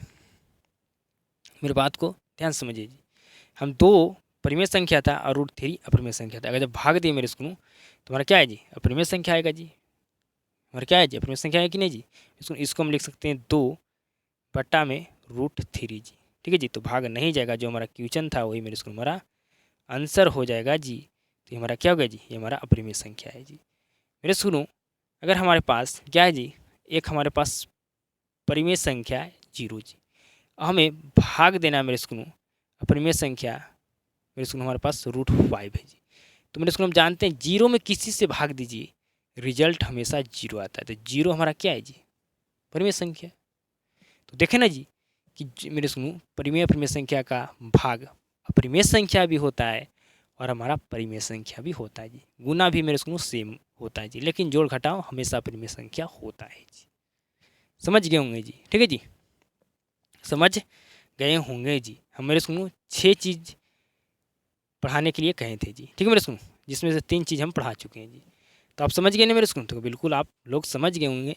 मेरी बात को ध्यान समझिए जी। हम 2 परिमेय संख्या था और √3 अपरिमेय संख्या था। अगर जब भाग दिए मेरे स्कूल तो हमारा क्या है जी, अपरिमेय संख्या आएगा जी। हमारा क्या है जी, अपरिमेय संख्या है कि नहीं जी। इसको हम लिख सकते हैं 2/√3 जी, ठीक है जी। तो भाग नहीं जाएगा, जो हमारा क्वेश्चन था वही मेरे स्कूल हमारा आंसर हो जाएगा जी। तो हमारा क्या होगा जी, ये हमारा अपरिमेय संख्या है जी। मेरे सुनो, अगर हमारे पास क्या है जी, एक हमारे पास परिमेय संख्या है 0 जी, हमें भाग देना है मेरे स्कूल अपरिमेय संख्या मेरे स्कूल हमारे पास √5 है जी। तो मेरे स्कूल हम जानते हैं 0 में किसी से भाग दीजिए रिजल्ट हमेशा 0 आता है। तो 0 हमारा क्या है जी, परिमेय संख्या। तो देखें ना जी कि मेरे सुनो परिमेय अपरिमेय संख्या का भाग अपरिमेय संख्या भी होता है और हमारा परिमेय संख्या भी होता है जी। गुना भी मेरे सुनो सेम होता है जी, लेकिन जोड़ घटाव हमेशा परिमेय संख्या होता है जी। समझ गए होंगे जी, ठीक है जी, समझ गए होंगे जी। हम मेरे सुनो 6 चीज़ पढ़ाने के लिए कहे थे जी, ठीक है मेरे सुनो, जिसमें से 3 चीज़ हम पढ़ा चुके हैं जी। तो आप समझ गए ना मेरे सुनो। तो बिल्कुल आप लोग समझ गए होंगे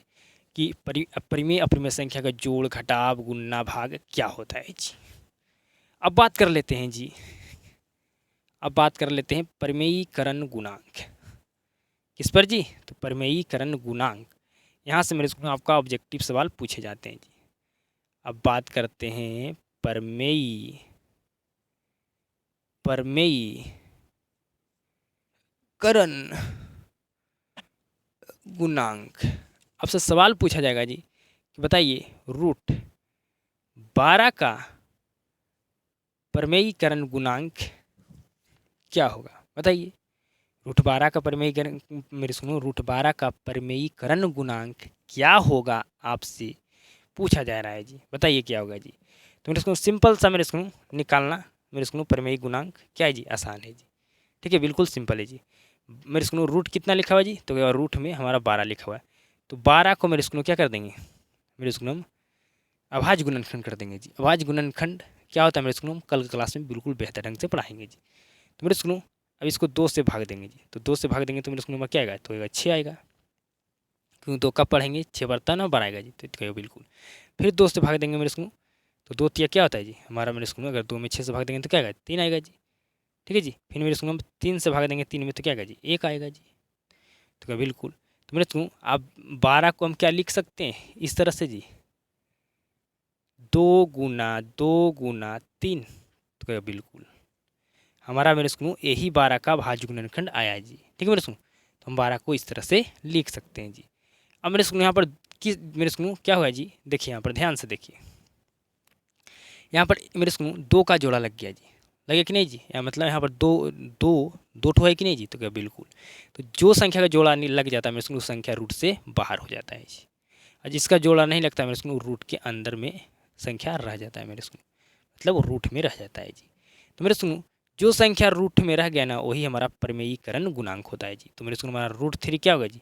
कि परिमेय अपरिमेय संख्या का जोड़ घटाव गुणा भाग क्या होता है जी। अब बात कर लेते हैं जी, अब बात कर लेते हैं परिमेयीकरण गुणांक। किस पर जी, तो परिमेयीकरण गुणांक। यहाँ से मेरे स्कूल में आपका ऑब्जेक्टिव सवाल पूछे जाते हैं जी। अब बात करते हैं परिमेयीकरण गुणांक। आपसे सवाल पूछा जाएगा जी कि बताइए √12 का परिमेयीकरण गुणांक क्या होगा, बताइए। √12 का परिमेयीकरण मेरे सुनो √12 का परिमेयीकरण गुणांक क्या होगा, आपसे पूछा जा रहा है जी। बताइए क्या होगा जी। तो मेरे सुनो सिंपल सा मेरे सुनो निकालना मेरे सुनो परिमेयी गुणांक क्या है जी, आसान है जी, ठीक है, बिल्कुल सिंपल है जी। मेरे सुनो रूट कितना लिखा हुआ है जी, तो रूट में हमारा 12 लिखा हुआ है। तो 12 को मेरे सुनो क्या कर देंगे, मेरे सुनो हम अभाज्य गुणनखंड कर देंगे जी। अभाज्य गुणनखंड क्या होता है मेरे सुनो, हम कल क्लास में बिल्कुल बेहतर ढंग से पढ़ाएंगे जी। तो मेरे सुनो अब इसको 2 से भाग देंगे जी। तो 2 से भाग देंगे तो मेरे स्कूल में क्या आएगा, तो 6 आएगा, क्योंकि 2 कब पढ़ेंगे, 6 बर्तन और 12 आएगा जी। तो कहिए बिल्कुल। फिर 2 से भाग देंगे मेरे स्कूल, तो 2 तिया क्या होता है जी हमारा मेरे स्कूल में, अगर 2 में 6 से भाग देंगे तो क्या आएगा, 3 आएगा जी, ठीक है जी। फिर मेरे स्कूल में 3 से भाग देंगे 3 में तो क्या आएगा जी, 1 आएगा जी। तो क्या बिल्कुल। तो मेरे स्कूल आप 12 को हम क्या लिख सकते हैं इस तरह से जी, 2 × 2 × 3। तो क्या बिल्कुल हमारा मेरे स्कूल यही 12 का भाज्य गुणनखंड आया जी, ठीक है मेरे स्कूल। तो हम 12 को इस तरह से लिख सकते हैं जी। अब मेरे स्कूल यहाँ पर मेरे स्कूल क्या हुआ जी, देखिए यहाँ पर ध्यान से देखिए, यहाँ पर मेरे सुनो 2 का जोड़ा लग गया जी, लगे कि नहीं जी, या मतलब यहाँ पर दो ठो है कि नहीं जी, तो क्या बिल्कुल, तो जो संख्या का जोड़ा नहीं लग जाता है मेरे सुनो संख्या रूट से बाहर हो जाता है जी, और जिसका जोड़ा नहीं लगता मेरे सुनो रूट के अंदर में संख्या रह जाता है मेरे सुनो, मतलब वो रूट में रह जाता है जी। तो मेरे सुनो जो संख्या रूट में रह गया ना वही हमारा परिमेयीकरण गुणांक होता है जी। तो मेरे सुनो हमारा √3 क्या होगा जी,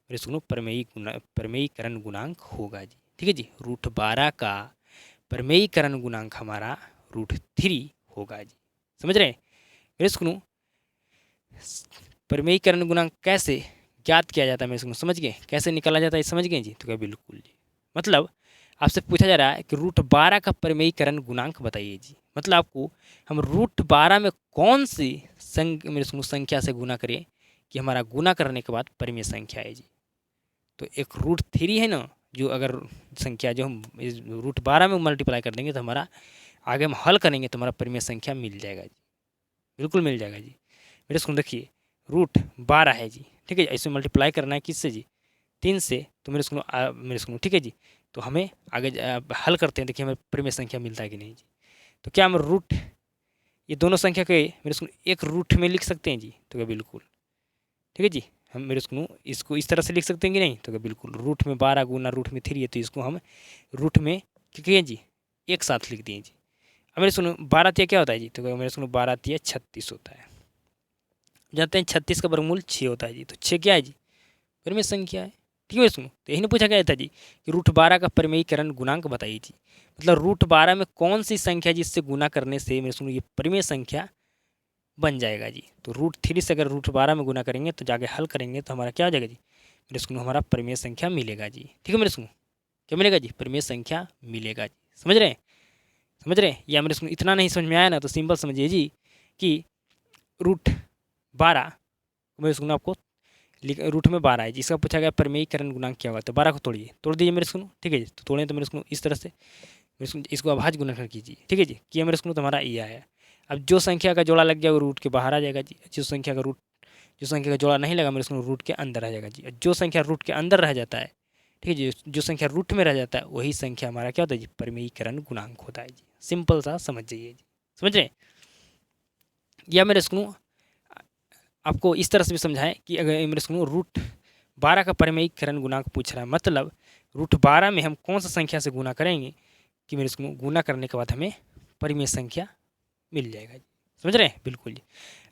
मेरे सुनो परिमेयीकरण गुणांक होगा जी। ठीक है जी, √12 का परिमेयीकरण गुणांक हमारा √3 होगा जी। समझ रहे हैं मेरे सुनो, परिमेयीकरण गुणांक कैसे ज्ञात किया जाता है मेरे सुनो, समझ गए कैसे निकाला जाता है, समझ गए जी। तो क्या बिल्कुल जी, मतलब आपसे पूछा जा रहा है कि √12 का परिमेयीकरण गुणांक बताइए जी, मतलब आपको हम √12 में कौन सी मेरे सुनो संख्या से गुना करें कि हमारा गुना करने के बाद परिमेय संख्या है जी। तो एक √3 है ना, जो अगर संख्या जो हम √12 में मल्टीप्लाई कर देंगे तो हमारा आगे हम हल करेंगे तो हमारा परिमेय संख्या मिल जाएगा जी, बिल्कुल मिल जाएगा जी। मेरे सुनो देखिए √12 है जी, ठीक है, ऐसे मल्टीप्लाई करना है किससे जी, 3 से, तो मेरे सुनो ठीक है जी। तो हमें आगे हल करते हैं, देखिए हमें परिमेय संख्या मिलता है कि नहीं जी। तो क्या हम रूट ये दोनों संख्या के मेरे सुनो एक रूट में लिख सकते हैं जी, तो क्या बिल्कुल, ठीक है जी। हम मेरे सुनो इसको इस तरह से लिख सकते हैं कि नहीं, तो क्या बिल्कुल, रूट में 12 गुना रूट में 3 है, तो इसको हम रूट में क्या किए जी, एक साथ लिख दिए जी। अब मेरे सुनो 12 तिया क्या होता है जी, तो क्या मेरे सुनो 12 तिया 36 होता है, जानते हैं 36 का वर्गमूल 6 होता है जी, तो 6 क्या है जी, परिमेय संख्या है। ठीक है सुनो, तो यही ने पूछा गया था जी कि √12 का परिमेयीकरण गुणांक बताइए जी, मतलब √12 में कौन सी संख्या जिससे गुना करने से मेरे सुनो ये परिमेय संख्या बन जाएगा जी। तो √3 से अगर √12 में गुना करेंगे तो जाके हल करेंगे तो हमारा क्या हो जाएगा जी, मेरे सुनो हमारा परिमेय संख्या मिलेगा जी। ठीक है मेरे सुनो, क्या मिलेगा जी, परिमेय संख्या मिलेगा जी। समझ रहे हैं, समझ रहे हैं, या मेरे सुनो इतना नहीं समझ में आया ना तो सिंपल समझिए जी कि √12 मेरे सुनो आपको रूट में 12 है जिसका पूछा गया परिमेयीकरण गुणांक क्या हुआ, तो 12 को तोड़िए, तोड़ दीजिए मेरे सुनो, ठीक है जी। तो तोड़ें तो मेरे सुनो इस तरह से मेरे सुनो इसको अभाज्य गुणनखंड कीजिए, ठीक है जी, किया मेरे सुनो तो हमारा ये आया। अब जो संख्या का जोड़ा लग गया वो रूट के बाहर आ जाएगा जी, जो संख्या का जोड़ा नहीं लगा मेरे सुनो रूट के अंदर आ जाएगा जी। जो संख्या रूट के अंदर रह जाता है, ठीक है जी, जो संख्या रूट में रह जाता है वही संख्या हमारा क्या होता है जी, परिमेयीकरण गुणांक होता है जी। सिंपल सा समझ जाइए जी, समझ रहे हैं। या मेरे सुनो आपको इस तरह से भी समझाएं कि अगर मेरे सुनो √12 का परिमेयीकरण गुणांक पूछ रहा है, मतलब √12 में हम कौन सा संख्या से गुना करेंगे कि मेरे सुनो गुना करने के बाद हमें परिमेय संख्या मिल जाएगा जी। समझ रहे हैं बिल्कुल जी।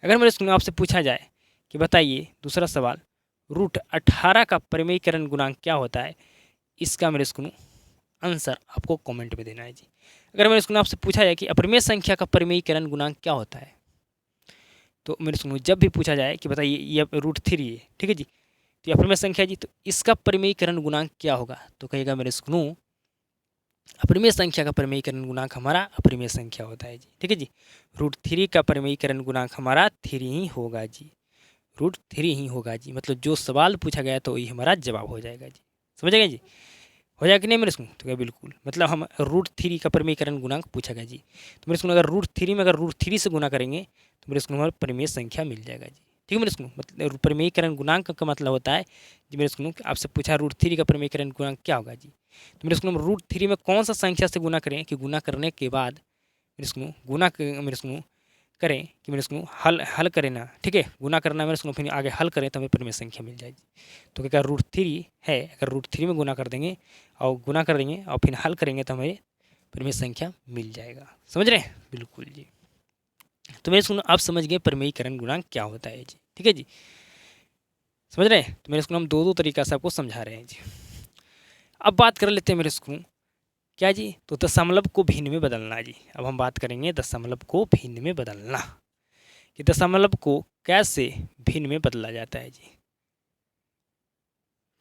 अगर मेरे सुनो आपसे पूछा जाए कि बताइए दूसरा सवाल, √18 का परिमेयीकरण गुणांक क्या होता है, इसका मेरे सुनो आंसर आपको कमेंट में देना है जी। अगर मेरे सुनो आपसे पूछा जाए कि अपरिमेय संख्या का परिमेयीकरण गुणांक क्या होता है, तो मेरे सुनो जब भी पूछा जाए कि बताइए ये √3 है, ठीक है जी, तो ये अपरिमेय संख्या जी, तो इसका परिमेयीकरण गुणांक क्या होगा, तो कहेगा मेरे सुनो अपरिमेय संख्या का परिमेयीकरण गुणांक हमारा अपरिमेय संख्या होता है जी। ठीक है जी, √3 का परिमेयीकरण गुणांक हमारा 3 ही होगा जी, √3 ही होगा जी। मतलब जो सवाल पूछा गया तो वही हमारा जवाब हो जाएगा जी। समझ गए जी, हो जाएगा कि नहीं मेरे सुनो, तो क्या बिल्कुल, मतलब हम √3 का परिमेयीकरण गुणांक पूछा गया जी, तो मेरे सुनो अगर √3 में अगर √3 से गुना करेंगे तो मेरे सुनो हमारा परिमेय संख्या मिल जाएगा जी। ठीक है मेरे सुनो, मतलब परिमेयीकरण गुणांक का मतलब होता है जी मेरे सुनो आपसे पूछा √3 का परिमेयीकरण गुणांक क्या होगा जी, तो मेरे सुनो √3 में कौन सा संख्या से गुना करें कि गुना करने के बाद मेरे सुनो मेरे सुनो करें कि मेरे सुनो हल हल करें ना, ठीक है, गुना करना मेरे सुनो फिर आगे हल करें तो हमें परिमेय संख्या मिल जाएगी। तो क्या √3 है, अगर √3 में गुना कर देंगे और गुना कर देंगे और फिर हल करेंगे तो हमें परिमेय संख्या मिल जाएगा। समझ रहे हैं बिल्कुल जी। तो मेरे सुनो आप समझ गए परिमेयीकरण गुणांक क्या होता है जी। ठीक है जी, समझ रहे हैं, तो मेरे सुनो हम दो तरीका से आपको समझा रहे हैं जी। अब बात कर लेते हैं मेरे सुनो क्या जी, तो दशमलव को भिन्न में बदलना जी। अब हम बात करेंगे दशमलव को भिन्न में बदलना, कि दशमलव को कैसे भिन्न में बदला जाता है जी।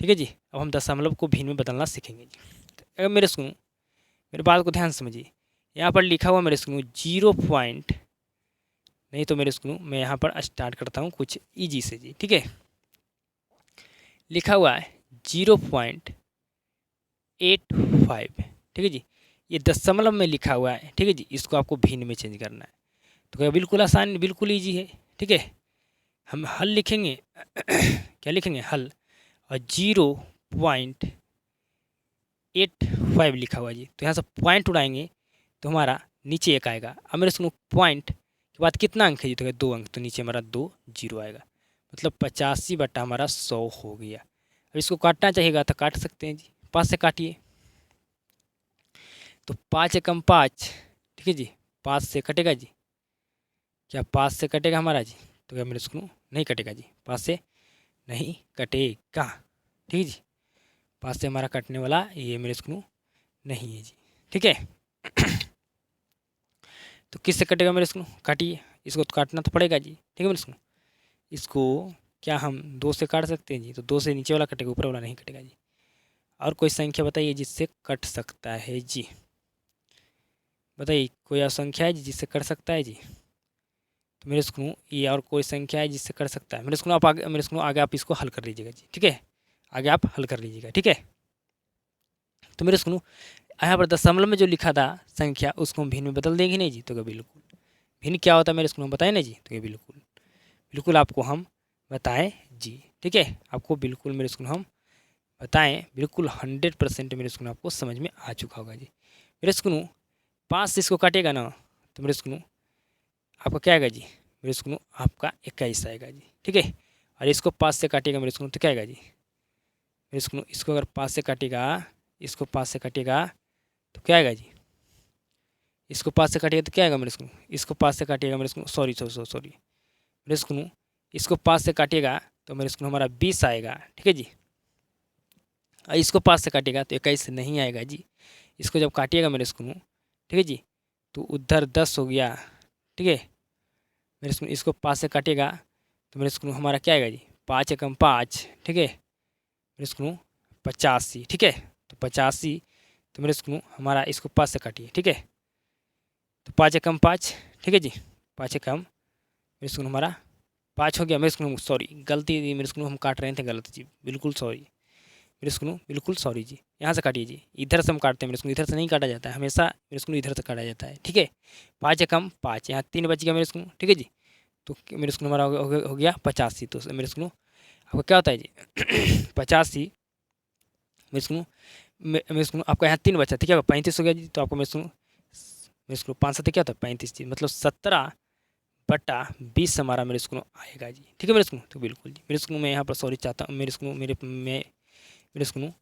ठीक है जी, अब हम दशमलव को भिन्न में बदलना सीखेंगे जी। तो अगर मेरे सुनो मेरे बात को ध्यान से समझिए, यहाँ पर लिखा हुआ मेरे सुनो 0 पॉइंट, नहीं तो मेरे सुनो मैं यहाँ पर स्टार्ट करता हूँ कुछ ईजी से जी। ठीक है, लिखा हुआ है 0.85, ठीक है जी, ये दशमलव में लिखा हुआ है। ठीक है जी, इसको आपको भिन्न में चेंज करना है, तो क्या बिल्कुल आसान, बिल्कुल ईजी है। ठीक है, हम हल लिखेंगे क्या लिखेंगे हल, और 0.85 लिखा हुआ है जी, तो यहाँ से पॉइंट उड़ाएंगे तो हमारा नीचे 1 आएगा। अब मेरे सुनो पॉइंट के बाद कितना अंक है जी, तो 2 अंक, तो नीचे हमारा 2 जीरो आएगा, मतलब 85 बटा हमारा 100 हो गया। अब इसको काटना चाहिएगा तो काट सकते हैं जी, 5 से काटिए, तो 5 एकम 5, ठीक है जी, 5 से कटेगा जी, क्या 5 से कटेगा हमारा जी, तो क्या मेरे सुनो नहीं कटेगा जी, 5 से नहीं कटेगा, ठीक है जी, 5 से हमारा कटने वाला ये मेरे सुनो नहीं है जी, ठीक है। तो किससे कटेगा मेरे सुनो, काटिए, इसको तो काटना तो पड़ेगा जी, ठीक है मेरे सुनो। इसको क्या हम 2 से काट सकते हैं जी, तो 2 से नीचे वाला कटेगा, ऊपर वाला नहीं कटेगा जी। और कोई संख्या बताइए जिससे कट सकता है जी, बताइए कोई और संख्या है जी जिससे कट सकता है जी, तो मेरे सुनो ये और कोई संख्या है जिससे कर सकता है, मेरे सुनो आप आगे, मेरे सुनो आगे आप इसको हल कर लीजिएगा जी, ठीक है, आगे आप हल कर लीजिएगा, ठीक है। तो मेरे सुनो यहाँ पर दशमलव में जो लिखा था संख्या उसको हम भिन्न में बदल देंगे नहीं जी, तो क्या बिल्कुल, भिन्न क्या होता है मेरे सुनो बताएं ना जी, तो क्या बिल्कुल, बिल्कुल आपको हम बताएं जी, ठीक है, आपको बिल्कुल मेरे सुनो हम बताएं, बिल्कुल 100% मेरे सुनो आपको समझ में आ चुका होगा जी। मेरे सुनो 5 से इसको काटेगा ना, तो मेरे सुनो आपका क्या आएगा जी, मेरे सुनो आपका 21 आएगा जी, ठीक है। और इसको 5 से काटेगा मेरे सुनो तो क्या आएगा जी, मेरे सुनो इसको अगर 5 से काटेगा, इसको 5 से काटेगा तो क्या आएगा जी, इसको 5 से काटेगा तो क्या आएगा मेरे सुनो, इसको 5 से काटेगा मेरे सुनो, सॉरी मेरे सुनो, इसको 5 से काटेगा तो मेरे सुनो हमारा 20 आएगा, ठीक है जी। और इसको 5 से काटेगा तो 21 नहीं आएगा जी, इसको जब काटिएगा मेरे सुनो, ठीक है जी, तो उधर 10 हो गया, ठीक है। मेरे सुनो इसको 5 से काटेगा तो मेरे सुनो हमारा क्या आएगा जी, 5 एकम 5, ठीक है, मेरे सुनो 85, ठीक है, तो 85, तो मेरे सुनो हमारा इसको 5 से काटिए, ठीक है, तो 5 एकम 5, ठीक है जी, 5 एकम मेरे सुनो हमारा 5 हो गया, मेरे सुनो सॉरी गलती थी मेरे सुनो, हम काट रहे थे गलत जी, बिल्कुल सॉरी मेरे सुनो, बिल्कुल सॉरी जी, यहाँ से काटिए जी, इधर से हम काटते हैं मेरे सुनो, इधर से नहीं काटा जाता है हमेशा मेरे सुनो, इधर से काटा जाता है, ठीक है। 5 एकम 5, यहाँ 3 बच गया मेरे सुनो, ठीक है जी, तो मेरे सुनो हमारा हो गया 85, तो मेरे सुनो आपका क्या होता है जी 85, मेरे सुनो मेरे सुनो आपका यहाँ 3 बचा, ठीक है, 35 हो गया जी, तो आपको मेरे सुनो 5 से क्या होता है 35 जी, मतलब 17 बटा 20 हमारा मेरे सुनो आएगा जी, ठीक है मेरे सुनो। तो बिल्कुल जी मेरे सुनो मैं यहाँ पर सॉरी चाहता हूँ मेरे सुनो, मेरे सुनो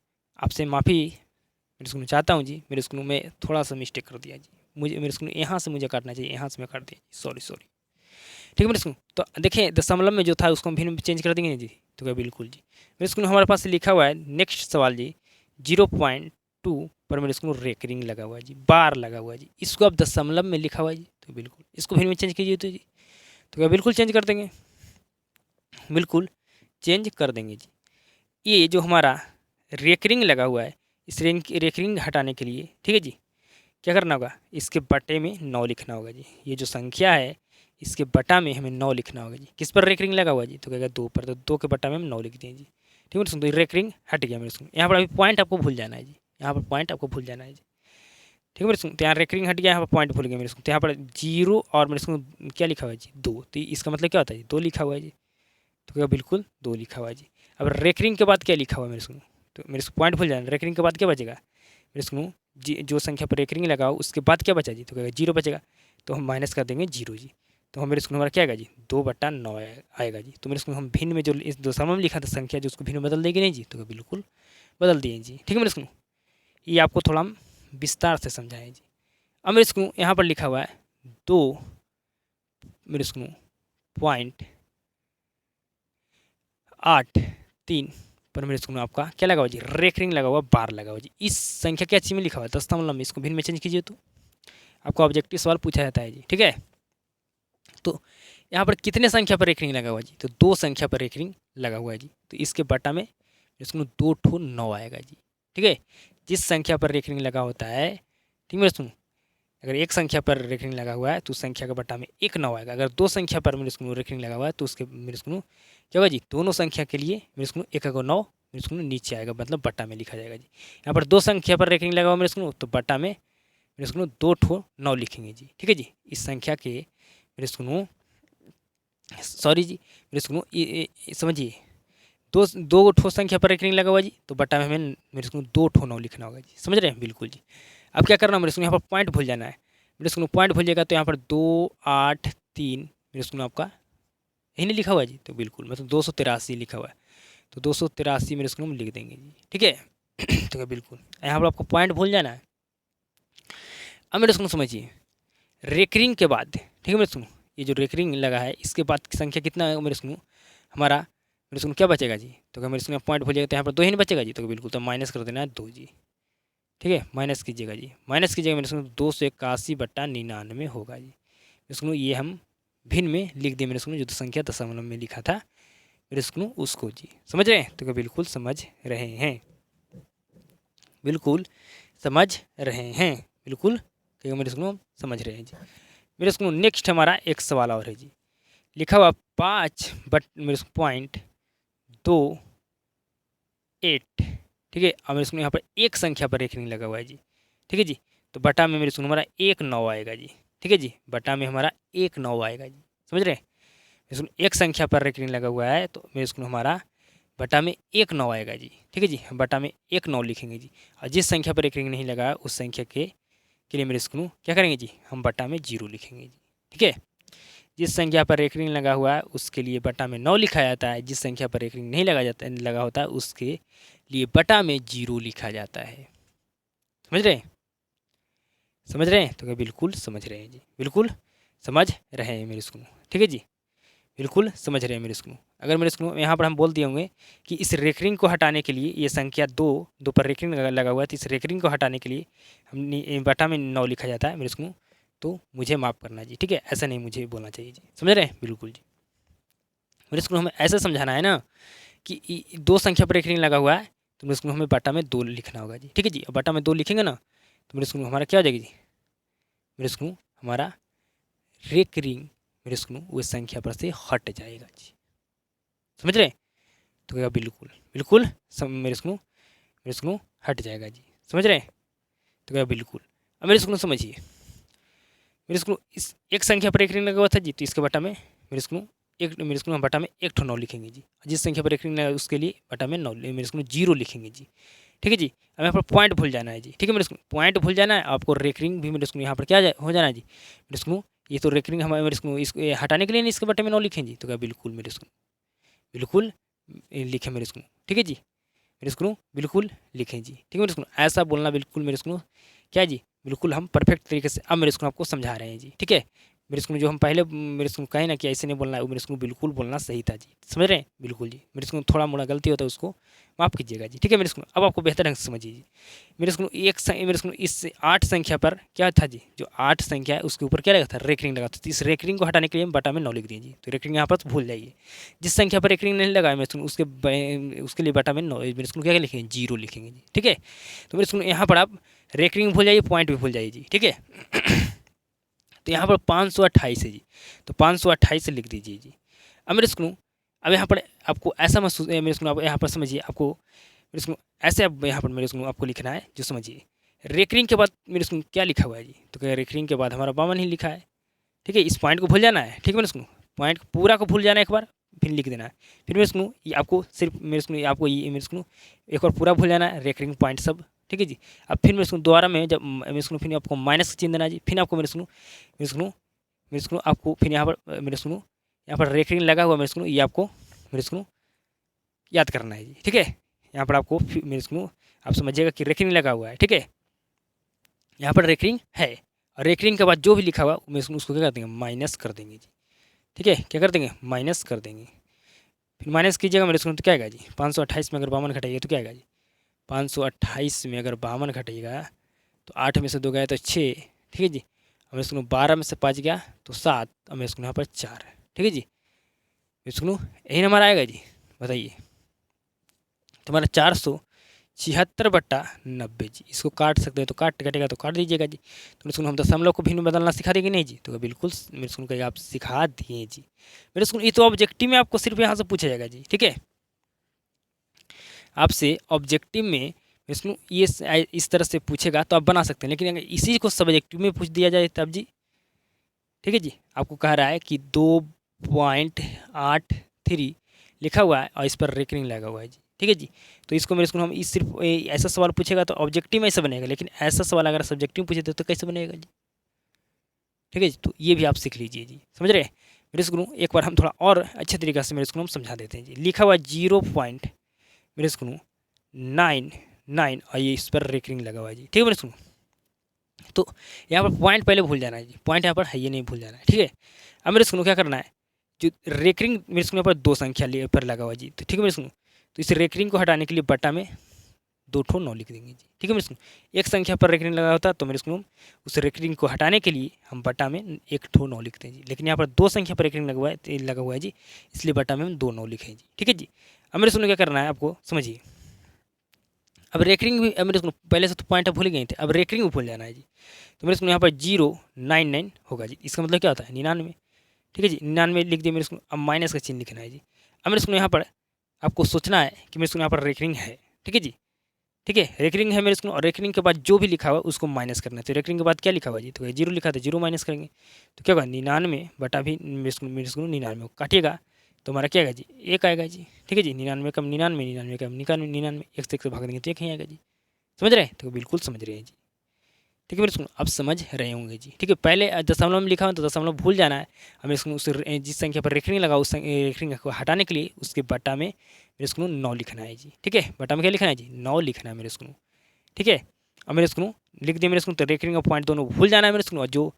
आपसे माफ़ी मेरे सुनो चाहता हूँ जी, मेरे सुनो मैं थोड़ा सा मिस्टेक कर दिया जी, मुझे मेरे सुनो यहाँ से मुझे काटना चाहिए, यहाँ से मैं काट दिया, सॉरी, ठीक है मेरे सुनो। तो देखिए दशमलव में जो था उसको हम भिन्न में चेंज कर देंगे जी, तो क्या बिल्कुल जी मेरे सुनो हमारे पास लिखा हुआ है नेक्स्ट सवाल जी, 0.2 पर मेरे सुनो रेकरिंग लगा हुआ है जी, बार लगा हुआ है जी, इसको अब दशमलव में लिखा हुआ है जी, तो बिल्कुल इसको भिन्न में चेंज कीजिए तो जी, तो क्या बिल्कुल चेंज कर देंगे, बिल्कुल चेंज कर देंगे जी। ये जो हमारा रेकरिंग लगा हुआ है, इस रेकरिंग हटाने के लिए, ठीक है जी, क्या करना होगा, इसके बटे में 9 लिखना होगा जी, ये जो संख्या है इसके बटा में हमें 9 लिखना होगा जी। किस पर रेकरिंग लगा हुआ जी, तो कहेगा 2 पर, तो 2 के बटा में हम 9 लिख दें जी, ठीक है। तो रेकरिंग हट गया मेरे सुन, यहाँ पर अभी पॉइंट आपको भूल जाना है जी, यहाँ पर पॉइंट आपको भूल जाना है जी, ठीक है मेरे सुन। तो यहाँ रेकरिंग हट गया, यहाँ पर पॉइंट भूल गया मेरे सुन, तो यहाँ पर 0 और मेरे सुन क्या लिखा हुआ है जी 2, तो इसका मतलब क्या होता है जी 2 लिखा हुआ है जी, तो क्या बिल्कुल 2 लिखा हुआ है जी। अब रेकरिंग के बाद क्या लिखा हुआ है मेरे सुनो, तो मेरे पॉइंट भूल जाना, रेकरिंग के बाद क्या बचेगा मेरे सुनो जी, जो संख्या पर रेकरिंग लगाओ उसके बाद क्या बचा जी, तो कहेगा 0 बचेगा, तो हम माइनस कर देंगे 0 जी, तो हम मेरे स्कूल हमारा क्या आएगा जी 2/9 आएगा जी। तो मेरे स्कूल हम भिन्न में जो इस दशमलव में लिखा था संख्या जो उसको भिन्न में बदल देंगे नहीं जी, तो बिल्कुल बदल दिए जी, ठीक है मेरे स्कूल। ये आपको थोड़ा हम विस्तार से समझाएं जी। अब मेरे स्कूल यहाँ पर लिखा हुआ है 2 मेरे स्कूल पॉइंट 8 3 पर मेरे स्कूल में आपका क्या लगा हुआ जी रेकरिंग लगा हुआ, बार लगा हुआ जी। इस संख्या क्या चीज़ में लिखा हुआ है दशमलव में, इसको भिन्न में चेंज कीजिए तो आपको ऑब्जेक्टिव सवाल पूछा जाता है जी, ठीक है। तो यहाँ पर कितने संख्या पर रेकरिंग लगा हुआ जी, तो 2 संख्या पर रेकरिंग लगा हुआ है जी, तो इसके बटा में इसको 2 ठो 9 आएगा जी, ठीक है। जिस संख्या पर रेकरिंग लगा होता है, ठीक है सुनो, अगर एक संख्या पर रेकरिंग लगा हुआ है तो उस संख्या का बटा में 1 9 आएगा। अगर 2 संख्या पर मेरे स्कूल रेकरिंग लगा हुआ है तो उसके मेरे स्कूल क्या होगा जी, दोनों संख्या के लिए मेरे स्कूल 1 को 9 मेरे स्कूल नीचे आएगा, मतलब बटा में लिखा जाएगा जी। यहाँ पर 2 संख्या पर रेकरिंग लगा हुआ मेरे स्कूल, तो बटा में मेरे स्कूल 2 ठो 9 लिखेंगे जी, ठीक है जी। इस संख्या के मेरे स्कूल सॉरी जी मेरे स्कूल समझिए, दो ठो संख्या पर रेकरिंग लगा हुआ जी, तो बटा में हमें मेरे स्कूल 2 ठो 9 लिखना होगा जी, समझ रहे हैं बिल्कुल जी। अब क्या करना है मेरे स्कूल यहाँ पर पॉइंट भूल जाना है, मेरे स्कूल पॉइंट भूल जाएगा तो यहाँ पर 283 मेरे स्कूल आपका यही नहीं लिखा हुआ है जी, तो बिल्कुल मतलब 283 लिखा हुआ है, तो 283 मेरे स्कूल में लिख देंगे जी, ठीक है। तो बिल्कुल यहाँ पर आपको पॉइंट भूल जाना है। अब मेरे स्कूल समझिए, रेकरिंग के बाद, ठीक है मेरे स्कूल, ये जो रेकरिंग लगा है इसके बाद की संख्या कितना है मेरे स्कूल हमारा, मेरे स्कूल क्या बचेगा जी, तो क्या मेरे स्कूल पॉइंट भूल जाएगा तो यहाँ पर 2 ही नहीं बचेगा जी, तो बिल्कुल तो माइनस कर देना है 2 जी, ठीक है। माइनस कीजिएगा जी, माइनस कीजिएगा मेरे स्कूल 281/99 होगा जी। मेरे स्कूल ये हम भिन्न में लिख दिए मेरे स्कूल, जो संख्या दशमलव में लिखा था मेरे स्कूल उसको जी, समझ रहे हैं, तो क्या बिल्कुल समझ रहे हैं, बिल्कुल समझ रहे हैं, बिल्कुल क्या मेरे स्कूल समझ रहे हैं जी। मेरे स्कूल नेक्स्ट हमारा एक सवाल और है जी, लिखा हुआ 5 बट मेरे पॉइंट 28, ठीक है। अब मेरे स्कूल यहाँ पर एक संख्या पर रेखनी लगा हुआ है जी, ठीक है जी, तो बटा में मेरे स्कूल हमारा 1/9 आएगा जी, ठीक है जी, बटा में हमारा 1/9 आएगा जी, समझ रहे हैं। मेरे स्कूल एक संख्या पर रेखनी लगा हुआ है तो मेरे स्कूल हमारा बटा में 1/9 आएगा जी, ठीक है जी, हम बटा में 1/9 लिखेंगे जी। और जिस संख्या पर रेखनी नहीं लगा है उस संख्या के लिए मेरे स्कूल क्या करेंगे जी, हम बटा में 0 लिखेंगे जी, ठीक है। जिस संख्या पर रेकरिंग लगा हुआ है उसके लिए बटा में 9 लिखा जाता है, जिस संख्या पर रेकरिंग नहीं लगा होता है उसके लिए बटा में 0 लिखा जाता है। समझ रहे हैं, समझ रहे हैं, तो क्या बिल्कुल समझ रहे हैं जी, बिल्कुल समझ रहे हैं मेरे स्कूल, ठीक है जी, बिल्कुल समझ रहे हैं मेरे स्कूल। अगर मेरे स्कूल यहाँ पर हम बोल दिए होंगे कि इस रेकरिंग को हटाने के लिए ये संख्या 2 पर रेकरिंग लगा हुआ है, तो इस रेकरिंग को हटाने के लिए हम बटा में 9 लिखा जाता है मेरे स्कूल, तो मुझे माफ़ करना जी, ठीक है, ऐसा नहीं मुझे बोलना चाहिए जी, समझ रहे हैं, बिल्कुल जी। मेरे स्कूल हमें ऐसा समझाना है ना कि 2 संख्या पर रेकरिंग लगा हुआ है तो मेरे स्कूल हमें बटा में 2 लिखना होगा जी, ठीक है जी। अब बटा में 2 लिखेंगे ना तो मेरे स्कूल हमारा क्या हो जाएगी जी, मेरे स्कूल हमारा रेकरिंग मेरे स्कूल उस संख्या पर से हट जाएगा जी, समझ रहे हैं, तो क्या बिल्कुल बिल्कुल मेरे स्कूल हट जाएगा जी, समझ रहे हैं, तो क्या बिल्कुल। अब मेरे स्कूल समझिए, मेरे स्कूल इस एक संख्या पर रेकरिंग लगा हुआ था जी, तो इसके बटा में मेरे स्कूल हम बटा में 1/9 लिखेंगे जी, जिस संख्या पर रेकरिंग लगा उसके लिए बटा में 9 मेरे स्कूल 0 लिखेंगे जी, ठीक है जी। अब यहाँ पर पॉइंट भूल जाना है जी, ठीक है मेरे स्कूल, पॉइंट भूल जाना है, आपको रेकरिंग भी मेरे स्कूल यहाँ पर क्या हो जाना है जी, मेरे स्कूल ये तो रेकरिंग हमारे मेरे स्कूल इसको हटाने के लिए नहीं इसके बटे में 9 लिखें जी, तो क्या बिल्कुल मेरे स्कूल बिल्कुल लिखें मेरे स्कूल, ठीक है जी, मेरे स्कूल बिल्कुल लिखें जी, ठीक है मेरे स्कूल, ऐसा बोलना बिल्कुल मेरे स्कूल क्या जी, बिल्कुल हम परफेक्ट तरीके से अब मेरे स्कूल आपको समझा रहे हैं जी, ठीक है। मेरे स्कूल जो हम पहले मेरे स्कूल कहें ना कि ऐसे नहीं बोलना है, वो मेरे स्कूल बिल्कुल बोलना सही था जी, समझ रहे हैं, बिल्कुल जी। मेरे स्कूल थोड़ा मोड़ा गलती होता है उसको माफ़ कीजिएगा जी, ठीक है मेरे स्कूल। अब आपको बेहतर ढंग से समझिए जी, मेरे स्कूल मेरे स्कूल इस 8 संख्या पर क्या था जी, जो 8 संख्या है उसके ऊपर क्या लगा था, रेकरिंग लगा था, तो इस रेकरिंग को हटाने के लिए हम बटा में 9 लिख दिए जी, तो रेकरिंग यहाँ पर तो भूल जाइए। जिस संख्या पर रेकरिंग नहीं लगा मेरे स्कूल उसके लिए बटा में 9 मेरे स्कूल क्या लिखेंगे, 0 लिखेंगे जी, ठीक है। तो मेरे स्कूल यहाँ पर आप रेकरिंग भूल जाइए, पॉइंट भी भूल जाइए जी, ठीक है। तो यहाँ पर 528 है जी, तो 528 लिख दीजिए जी। अब मेरे स्कूल अब यहाँ पर आपको ऐसा महसूस मेरे स्कूल आप यहाँ पर समझिए, आपको मेरे स्कूल ऐसे अब यहाँ पर मेरे स्कूल आपको लिखना है जो समझिए, रेकरिंग के बाद मेरे स्कूल क्या लिखा हुआ है जी, तो क्या रेकरिंग के बाद हमारा 52 ही लिखा है, ठीक है। इस पॉइंट को भूल जाना है, ठीक है मेरे स्कूल, पॉइंट पूरा को भूल जाना है एक बार, फिर लिख देना है। फिर मेरे स्कूल ये आपको सिर्फ मेरे स्कूल आपको ये मेरे स्कूल एक बार पूरा भूल जाना है, रेकरिंग पॉइंट सब, ठीक है जी। अब फिर मेरे स्कूल दोबारा में जब मेरे स्कूल फिर आपको माइनस का चिन्ह देना है जी, फिर आपको मेरे स्कूल आपको फिर यहाँ पर यहाँ पर रेकरिंग लगा हुआ मेरे स्कूल ये आपको मेरे स्कूल याद करना है जी, ठीक है। यहाँ पर आपको मेरे स्कूल आप समझिएगा कि रेकरिंग लगा हुआ है, ठीक है, यहाँ पर रेकरिंग है, और रेकरिंग के बाद जो भी लिखा हुआ मेरे स्कूल उसको क्या कर देंगे, माइनस कर देंगे जी, ठीक है, क्या कर देंगे, माइनस कर देंगे। फिर माइनस कीजिएगा मेरे स्कूल तो क्या आएगा जी, 528 में अगर 52 घटाइएगा तो क्या आएगा जी, 528 में अगर 52 घटाइएगा तो 8 में से 2 गया तो 6, ठीक है जी। अब मेरे स्कूल 12 में से 5 गया तो 7, अब मेरे स्कूल यहाँ पर 4 है, ठीक है जी। मेरे स्कूल यही नंबर आएगा जी, बताइए, तो हमारा 476/90 जी। इसको काट सकते हैं तो कटेगा तो काट दीजिएगा जी। तो मेरे स्कूल हम दशमलव को भिन्न में बदलना सिखा देंगे नहीं जी, तो बिल्कुल मेरे स्कूल का आप सिखा दिए जी। मेरे स्कूल ये तो ऑब्जेक्टिव में आपको सिर्फ यहाँ से पूछा जाएगा जी, ठीक है, आपसे ऑब्जेक्टिव में इसमें ये इस तरह से पूछेगा तो आप बना सकते हैं, लेकिन अगर इसी को सब्जेक्टिव में पूछ दिया जाए तब जी, ठीक है जी। आपको कह रहा है कि 2.83 लिखा हुआ है और इस पर रेकरिंग लगा हुआ है जी, ठीक है जी। तो इसको मेरे स्कूल हम इस सिर्फ ऐसा सवाल पूछेगा तो ऑब्जेक्टिव में ऐसा बनेगा, लेकिन ऐसा सवाल अगर सब्जेक्टिव पूछे तो कैसे बनेगा जी, ठीक है जी। तो ये भी आप सीख लीजिए जी, समझ रहे हैं मेरे स्कूलों। एक बार हम थोड़ा और अच्छे तरीके से मेरे स्कूलों हम समझा देते हैं जी। लिखा हुआ 0 मेरे स्कूलों 99 और ये इस पर रेकरिंग लगा हुआ है जी, ठीक है मेरे स्कूलों। तो यहाँ पर पॉइंट पहले भूल जाना है जी, पॉइंट यहाँ पर है ये नहीं भूल जाना है, ठीक है। अब मेरे स्कूलों क्या करना है, जो रेकरिंग मेरे स्कूलों पर 2 संख्या पर लगा हुआ है जी, तो ठीक है मेरे स्कूलों। तो इस रेकरिंग को हटाने के लिए बटा में 2 ठो 9 लिख देंगे जी, ठीक है मेरे स्कूलों। एक संख्या पर रेकरिंग लगा होता तो मेरे स्कूलों उस रेकरिंग को हटाने के लिए हम बटा में 1 ठो 9 लिखते हैं जी, लेकिन यहाँ पर 2 संख्या पर रेकरिंग लगा हुआ है जी, इसलिए बटा में हम 2 9 लिखे हैं जी, ठीक है जी। अब मेरे स्कूलों क्या करना है आपको समझिए। अब रेकरिंग भी अब मेरे स्कूलों पहले से तो पॉइंट भूल गए थे, अब रेकरिंग भी भूल जाना है जी। तो मेरे स्कूलों यहाँ पर 099 होगा जी, इसका मतलब क्या होता है 99, ठीक है जी। 99 लिख दिए मेरे स्कूलों। अब माइनस का चिन्ह लिखना है जी। अब मेरे स्कूलों यहाँ पर आपको सोचना है कि मेरे स्कूलों यहाँ पर रेकरिंग है, ठीक है जी, ठीक है। रेकरिंग है मेरे स्कूलों, और रेकरिंग के बाद जो भी लिखा हुआ उसको माइनस करना है। तो रेकरिंग के बाद क्या लिखा हुआ जी, तो 0 लिखा था, 0 माइनस करेंगे तो क्या होगा 99 बटा भी मेरे स्कूलों 99 काटिएगा तो हमारा क्या आएगा जी 1 आएगा जी, ठीक है जी। 99 कम 99, 99 कम 99, 1 से 1 से भाग देंगे तो 1 ही आएगा जी, समझ रहे हैं। तो बिल्कुल समझ रहे हैं जी, ठीक है मेरे स्कूलों। आप समझ रहे होंगे जी, ठीक है। पहले दशमलव में लिखा हो तो दशमलव भूल जाना है। हमें स्कूलों उस जिस संख्या पर रेकरिंग लगा उस रेकरिंग को हटाने के लिए उसके बटा में मेरे स्कूलों 9 लिखना है जी, ठीक है। बटा में क्या लिखना है जी 9 लिखना है मेरे स्कूलों, ठीक है। अब मेरे स्कूलों लिख दिए मेरे स्कूलों। तो रेकरिंग और पॉइंट दोनों भूल जाना है मेरे स्कूलों, जो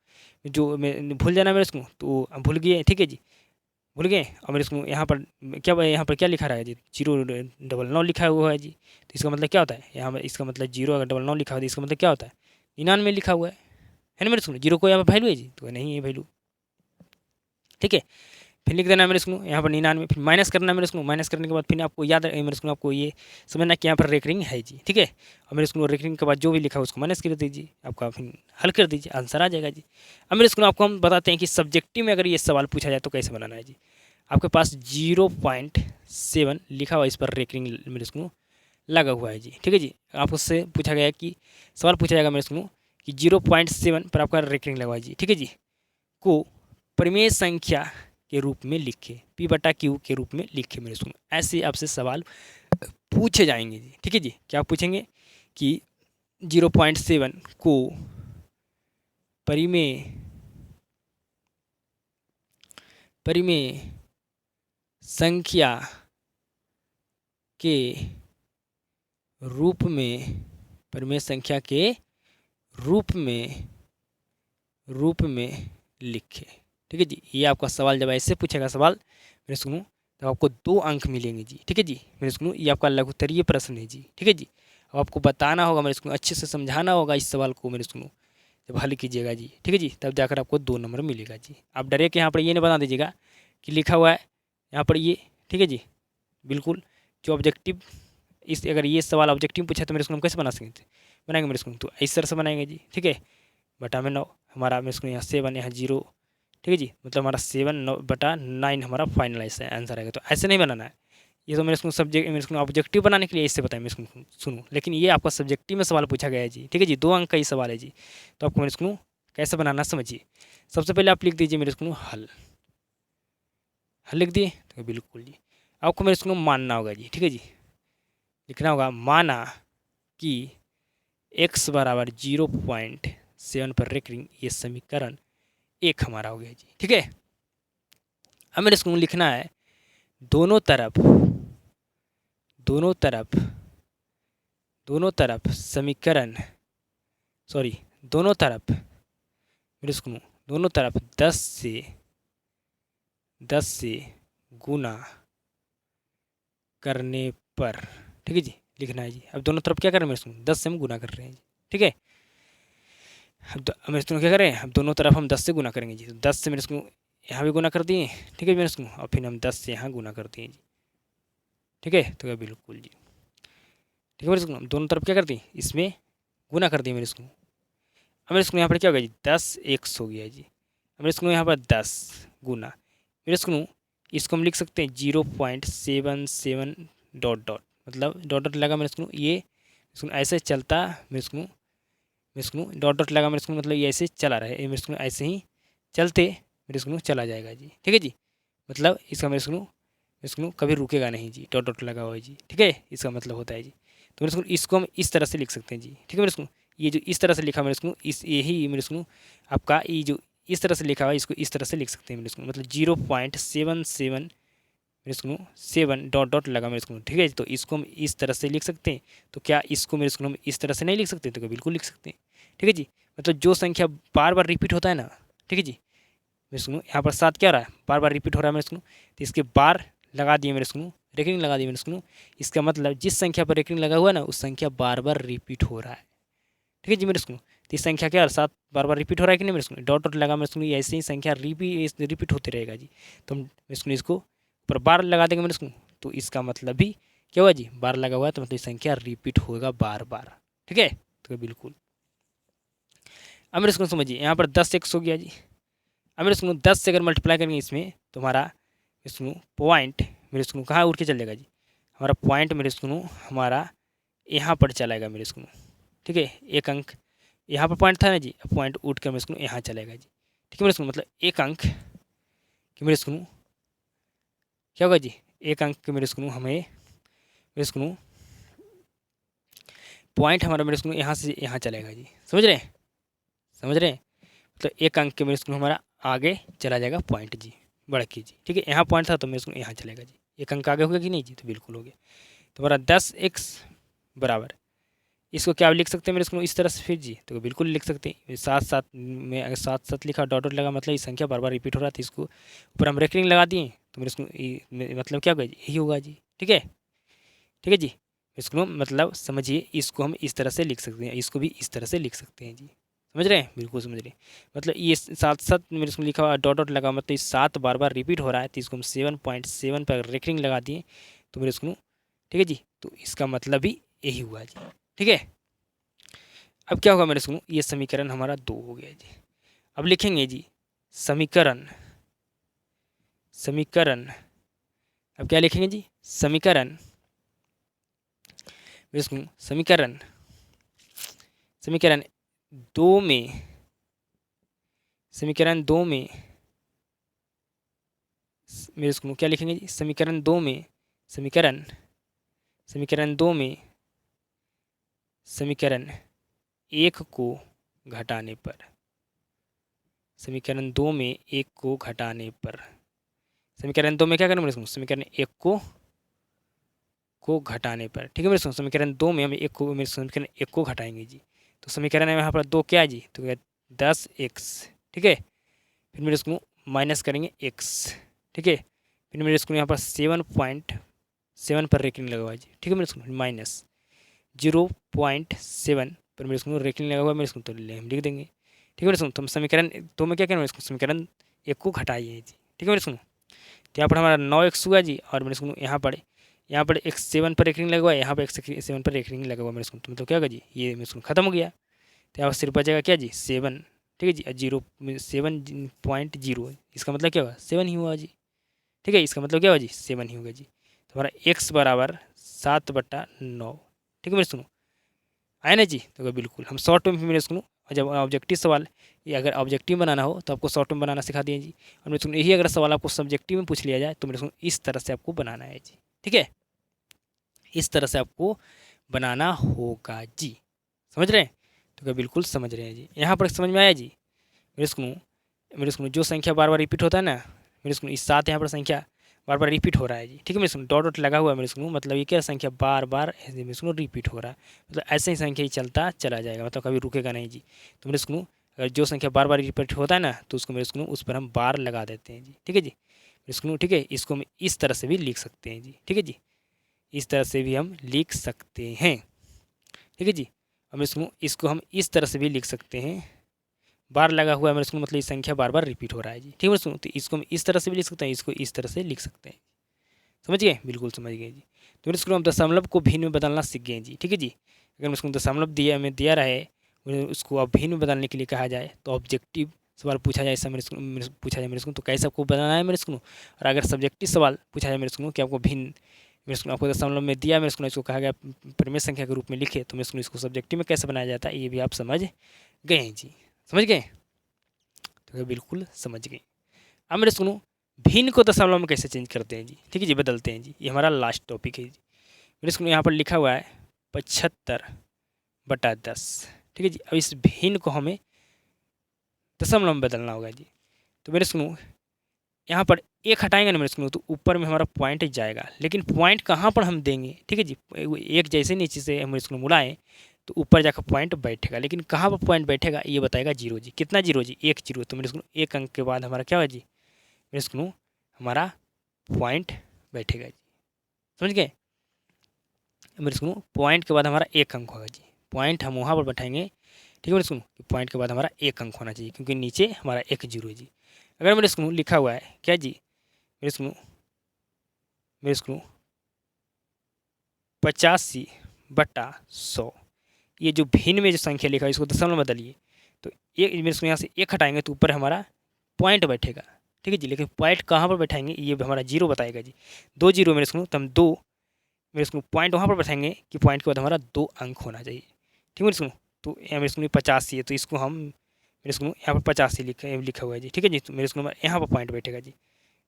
जो भूल जाना है मेरे स्कूलों, तो भूल गए, ठीक है जी, भूल गए। और मेरे स्कूलों यहाँ पर क्या लिखा रहा है जी 099 लिखा हुआ है जी। तो इसका मतलब क्या होता है, यहाँ पर इसका मतलब 0 अगर 99 लिखा हुआ है तो इसका मतलब क्या होता है 99 लिखा हुआ है ना मेरे स्कूलों। 0 को यहाँ पर वैल्यू है जी, तो नहीं है वैल्यू, ठीक है। फिर लिख देना है मेरे स्कूलों यहाँ पर 99, फिर माइनस करना है मेरे स्कूलों। माइनस करने के बाद फिर आपको याद है मेरे स्कूलों, आपको ये समझना कि यहाँ पर रेकरिंग है जी, ठीक है। और मेरे स्कूलों रेकरिंग के बाद जो भी लिखा है उसको माइनस कर दीजिए, आपका फिर हल कर दीजिए, आंसर आ जाएगा जी। अब मेरे स्कूलों आपको हम बताते हैं कि सब्जेक्टिव में अगर ये सवाल पूछा जाए तो कैसे बनाना है जी। आपके पास 0.7 लिखा हुआ इस पर रेकरिंग मेरे स्कूलों लगा हुआ है जी, ठीक है जी। आपको उससे पूछा गया कि सवाल पूछा जाएगा मेरे स्कूलों कि 0.7 पर आपका रेकरिंग लगा हुआ है जी, ठीक है जी, को परिमेय संख्या के रूप में लिखे, P/Q के रूप में लिखे मेरे स्कूलों। ऐसे आपसे सवाल पूछे जाएंगे जी, ठीक है जी। क्या पूछेंगे कि 0.7 को परिमेय संख्या के रूप में परिमेय संख्या के रूप में लिखे, ठीक है जी। ये आपका सवाल जब ऐसे पूछेगा सवाल मेरे स्कूलों तो आपको 2 अंक मिलेंगे जी, ठीक है जी मेरे स्कूलों। ये आपका लघुत्तरीय प्रश्न है जी, ठीक है जी। अब आपको बताना होगा मेरे स्कूलों, अच्छे से समझाना होगा इस सवाल को मेरे स्कूलों। जब हल कीजिएगा जी, ठीक है जी, तब जाकर आपको 2 नंबर मिलेगा जी। आप डरे कि यहाँ पर ये नहीं बता दीजिएगा कि लिखा हुआ है यहाँ पर ये, ठीक है जी। बिल्कुल जो ऑब्जेक्टिव इस अगर ये सवाल ऑब्जेक्टिव पूछा तो मेरे स्कूल हम कैसे बनाएंगे मेरे स्कूल, तो इस तरह से बनाएंगे जी, ठीक है। बटा में 9 हमारा मेरे स्कूल यहाँ 7 यहाँ 0, ठीक है जी, मतलब हमारा 7/9 हमारा फाइनल ऐसा आंसर आएगा। तो ऐसे नहीं बनाना है, ये तो मेरे स्कूल सब्जेक्ट मेरे स्कूल ऑब्जेक्टिव बनाने के लिए इससे बताएं मेरे स्कूल सुनो। लेकिन ये आपका सब्जेक्टिव में सवाल पूछा गया है जी, ठीक है जी, 2 अंक का ही सवाल है जी। तो आपको मेरे स्कूल कैसे बनाना समझिए। सबसे पहले आप लिख दीजिए मेरे स्कूल हल लिख दिए, तो बिल्कुल जी आपको मेरे स्कूल मानना होगा जी, ठीक है जी। लिखना होगा माना कि x बराबर 0.7 पर रेकरिंग, ये समीकरण 1 हमारा हो गया जी, ठीक है। अब मेरे स्कूल लिखना है दोनों तरफ समीकरण दोनों तरफ मेरे स्कूल दोनों तरफ 10 से गुना करने पर, ठीक है जी, लिखना है जी। अब दोनों तरफ क्या कर रहे हैं मेरे स्कूल 10 से हम गुना कर रहे हैं जी, ठीक है। अब मेरे स्कूल क्या करें, अब दोनों तरफ हम 10 से गुना करेंगे जी। तो 10 से मेरे स्कूल यहाँ भी गुना कर दिए, ठीक है मेरे स्कूल, और फिर हम 10 से यहाँ गुना कर दिए जी, ठीक है। तो बिल्कुल जी, ठीक है मेरे स्कूल, दोनों तरफ क्या कर दी इसमें गुना कर दिए मेरे स्कूल। अब मेरे स्कूल यहाँ पर क्या हो गया जी 10 100 हो गया जी। अब मेरे स्कूल यहाँ पर 10 गुना मेरे स्कूल इसको हम लिख सकते हैं 0.77 मतलब डॉट लगा मेरे स्कूल, ये ऐसे चलता मेरे स्कूल डॉट लगा मेरे स्कूल, मतलब ये ऐसे चला रहा है मेरे स्कूल, ऐसे ही चलते मेरे स्कूल चला जाएगा जी, ठीक है जी। मतलब इसका मेरे स्कूल कभी रुकेगा नहीं जी, डॉट लगा हुआ है जी, ठीक है, इसका मतलब होता है जी। तो मेरे स्कूल इसको हम इस तरह से लिख सकते हैं जी, ठीक है मेरे स्कूल। ये जो इस तरह से लिखा मेरे स्कूल, यही मेरे स्कूल आपका ये जो इस तरह से लिखा हुआ है, इसको इस तरह से लिख सकते हैं मेरे स्कूल, मतलब 0.77 मेरे स्कूल 7 डॉट डॉट लगा मेरे स्कूल, ठीक है। तो इसको हम इस तरह से लिख सकते हैं। तो क्या इसको मेरे स्कूल हम इस तरह से नहीं लिख सकते? तो क्या बिल्कुल लिख सकते हैं, ठीक है जी। मतलब जो संख्या बार बार रिपीट होता है ना, ठीक है जी, मेरे स्कूल यहाँ पर 7 क्या हो रहा है, बार बार रिपीट हो रहा है मेरे स्कूल, तो इसके बार लगा दिए मेरे स्कूल, रेकरिंग लगा दिए मेरे स्कूल। इसका मतलब जिस संख्या पर रेकरिंग लगा हुआ है ना, उस संख्या बार बार रिपीट हो रहा है, ठीक है जी मेरे स्कूल। तो इस संख्या क्या 7 बार बार रिपीट हो रहा है कि नहीं मेरे स्कूल, डॉट डॉट लगा मेरे स्कूल, ऐसे ही संख्या रिपीट होते रहेगा जी। तो हम मेरे स्कूल इसको पर बार लगा देंगे मेरे स्कूल, तो इसका मतलब भी क्या हुआ जी, बार लगा हुआ है, तो मतलब संख्या रिपीट होगा बार बार, ठीक है। तो बिल्कुल अब मेरे स्कूल समझिए, यहाँ पर 10 एक्स हो गया जी। अब मेरे स्कूल 10 से अगर मल्टीप्लाई करेंगे इसमें, तो हमारा स्कूल पॉइंट मेरे स्कूल कहाँ उठ के चलेगा जी, हमारा पॉइंट मेरे स्कूल हमारा यहाँ पर चलाएगा मेरे स्कूल, ठीक है। एक अंक यहाँ पर पॉइंट था ना जी, पॉइंट उठ कर मेरे स्कूल यहाँ चलेगा जी, ठीक है मेरे स्कूल। मतलब एक अंक कि मेरे स्कूल क्या होगा जी, एक अंक के मेरे स्कूल हमें मेरे स्कूल पॉइंट हमारा मेरे स्कूल यहाँ से यहाँ चलेगा जी, समझ रहे हैं, समझ रहे हैं। मतलब एक अंक के मेरे स्कूल हमारा आगे चला जाएगा पॉइंट जी, बढ़ के जी, ठीक है। यहाँ पॉइंट था तो मेरे स्कूल यहाँ चलेगा जी, एक अंक आगे होगा कि नहीं जी, तो बिल्कुल हो गया। तो हमारा 10x बराबर, इसको क्या लिख सकते हैं मेरे स्कूल इस तरह से फिर जी, तो बिल्कुल लिख सकते हैं। 7 में अगर 7 लिखा डॉट डॉट लगा, मतलब ये संख्या बार बार रिपीट हो रहा था, इसको ऊपर हम रेकरिंग लगा दिए, तो मेरे स्कूल मतलब क्या होगा जी, यही होगा जी, ठीक है, ठीक है जी। इसको मतलब समझिए, इसको हम इस तरह से लिख सकते हैं, इसको भी इस तरह से लिख सकते हैं जी, समझ रहे हैं, बिल्कुल समझ रहे हैं। मतलब ये 7 मेरे स्कूल लिखा हुआ डॉट डॉट लगा, मतलब ये 7 बार बार रिपीट हो रहा है, तो इसको हम 7.7 पर रेकरिंग लगा दिए, तो मेरे स्कूल, ठीक है जी। तो इसका मतलब भी यही हुआ जी, ठीक है। अब क्या होगा मेरे स्कूल, ये समीकरण हमारा 2 हो गया जी। अब लिखेंगे जी समीकरण, समीकरण, अब क्या लिखेंगे जी, समीकरण मेरे स्कूल, समीकरण, समीकरण 2 में, समीकरण 2 में मेरे स्कूल क्या लिखेंगे जी, समीकरण 2 में, समीकरण, समीकरण 2 में समीकरण 1 को घटाने पर, समीकरण 2 में 1 को घटाने पर, समीकरण 2 में क्या करना मेरे स्कूल, समीकरण 1 को घटाने पर, ठीक है मेरे स्कूल। समीकरण 2 में हम 1 को, मेरे समीकरण 1 को घटाएंगे जी, तो समीकरण है यहाँ पर 2 क्या है जी, तो 10x, ठीक है। फिर मेरे स्कूल माइनस करेंगे x, ठीक है। फिर मेरे स्कूल यहाँ पर 7.7 पर रेकरिंग लगा हुआ है जी, ठीक है मेरे स्कूल, माइनस 0.7 पर मेरे स्कूल रेकरिंग लगा हुआ है मेरे स्कूल, तो हम लिख देंगे, ठीक है मेरे स्कूल। तो हम समीकरण 2 में क्या करें मेरे स्कूल, समीकरण 1 को घटाइए जी, ठीक है मेरे स्कूल। तो यहाँ पर हमारा 9x हुआ जी, और मेरे स्कूल यहाँ पर x 7 पर रेकरिंग लगा हुआ है, यहाँ पर x 7 पर रेकरिंग लगा हुआ है मेरे स्कूल, तो मतलब क्या होगा जी, ये मेरे स्कूल खत्म हो गया। तो यहाँ पर सिर्फ बचेगा क्या जी, 7, ठीक है जी, 0.7, इसका मतलब क्या होगा, 7 ही हुआ जी, ठीक है। इसका मतलब क्या होगा जी, 7 ही होगा जी। तो हमारा x बराबर 7/9, ठीक है मेरे सुनो, आया ना जी। तो बिल्कुल हम शॉर्ट में मेरे सुनो, जब ऑब्जेक्टिव सवाल, ये अगर ऑब्जेक्टिव बनाना हो तो आपको शॉर्ट में बनाना सिखा दिए जी, और मेरे सुनो यही अगर सवाल आपको सब्जेक्टिव में पूछ लिया जाए, तो मेरे सुनो इस तरह से आपको बनाना है जी, ठीक है, इस तरह से आपको बनाना होगा जी, समझ रहे हैं। तो क्या बिल्कुल समझ रहे हैं जी, यहाँ पर समझ में आया जी मेरे स्कूल। जो संख्या बार बार रिपीट होता है ना मेरे स्कूल, इस 7 यहाँ पर संख्या बार बार रिपीट हो रहा है जी, ठीक है मेरे स्कूल। डॉट डॉट लगा हुआ है मेरे स्कूल, मतलब ये क्या संख्या बार बार ऐसे मेरे स्कूल रिपीट हो रहा है, मतलब ऐसे ही संख्या ही चलता चला जाएगा, मतलब कभी रुकेगा नहीं जी। तो मेरे स्कूल अगर जो संख्या बार बार रिपीट होता है ना, तो उसको मेरे स्कूल उस पर हम बार लगा देते हैं जी, ठीक है जी मेरे स्कूल, ठीक है। इसको हम इस तरह से भी लिख सकते हैं जी, ठीक है जी, इस तरह से भी हम लिख सकते हैं, ठीक है जी। अब इसको हम इस तरह से भी लिख सकते हैं, बार लगा हुआ है मेरे स्कूल, मतलब ये संख्या बार बार रिपीट हो रहा है जी, ठीक है मेरे स्कूल। तो इसको हम इस तरह से भी लिख सकते हैं, इसको इस तरह से लिख सकते हैं, समझ गए, बिल्कुल समझ गए जी। तो मेरे स्कूल हम दशमलव को भिन्न में बदलना सीख गए जी, ठीक है जी। अगर मेरे स्कूल दशमलव दिया रहे, उसको अब भिन्न में बदलने के लिए कहा जाए, तो ऑब्जेक्टिव सवाल पूछा जाए, ऐसा पूछा जाए मेरे स्कूल, तो कैसे आपको बनाना है मेरे स्कूल। और अगर सब्जेक्टिव सवाल पूछा जाए मेरे स्कूल कि आपको भिन्न, मेरे स्कूल आपको दशमलव में दिया मेरे स्कूल, इसको कहा गया परिमेय संख्या के रूप में लिखे, तो मेरे स्कूल इसको सब्जेक्टिव में कैसे बनाया जाता है, ये भी आप समझ गए हैं जी, समझ गए। तो बिल्कुल समझ गए। अब मेरे सुनो, भिन्न को दशमलव में कैसे चेंज करते हैं जी, ठीक है जी, बदलते हैं जी, ये हमारा लास्ट टॉपिक है जी। मेरे सुनो यहाँ पर लिखा हुआ है 75/10, ठीक है जी। अब इस भिन्न को हमें दशमलव में बदलना होगा जी। तो मेरे स्कूल यहाँ पर एक हटाएंगे ना मेरे स्कूल, तो ऊपर में हमारा पॉइंट जाएगा, लेकिन पॉइंट कहाँ पर हम देंगे, ठीक है जी। एक जैसे नीचे से मेरे स्कूल मुड़ाएँ तो ऊपर जाकर पॉइंट बैठेगा, लेकिन कहाँ पर पॉइंट बैठेगा ये बताएगा जीरो जी। कितना जीरो जी? एक जीरो। तो मेरे स्कूल एक अंक के बाद हमारा क्या होगा जी? मेरे स्कूल हमारा पॉइंट बैठेगा जी। समझ गए? मेरे स्कूल पॉइंट के बाद हमारा एक अंक होगा जी। पॉइंट हम वहाँ पर बैठाएंगे, ठीक है मेरे स्कूल। पॉइंट के बाद हमारा एक अंक होना चाहिए, क्योंकि नीचे हमारा एक जीरो है जी। अगर मेरे स्कूल लिखा हुआ है क्या जी? मेरे स्कूल 85/100, ये जो भिन्न में जो संख्या लिखा है इसको दशमलव में बदलिए। तो एक मेरे स्कूल यहाँ से एक हटाएंगे तो ऊपर हमारा पॉइंट बैठेगा, ठीक है जी। लेकिन पॉइंट कहाँ पर बैठाएंगे ये हमारा जीरो बताएगा जी। 2 जीरो मेरे स्कूल, तो हम 2 मेरे स्कूल पॉइंट वहाँ पर बैठाएंगे कि पॉइंट के बाद हमारा 2 अंक होना चाहिए, ठीक है मेरे स्कूल। तो यहाँ मेरे स्कूल 85 है, तो इसको हम मेरे स्कूल यहाँ पर 85 लिखा हुआ है जी, ठीक है जी। तो मेरे स्कूल यहाँ पर पॉइंट बैठेगा जी,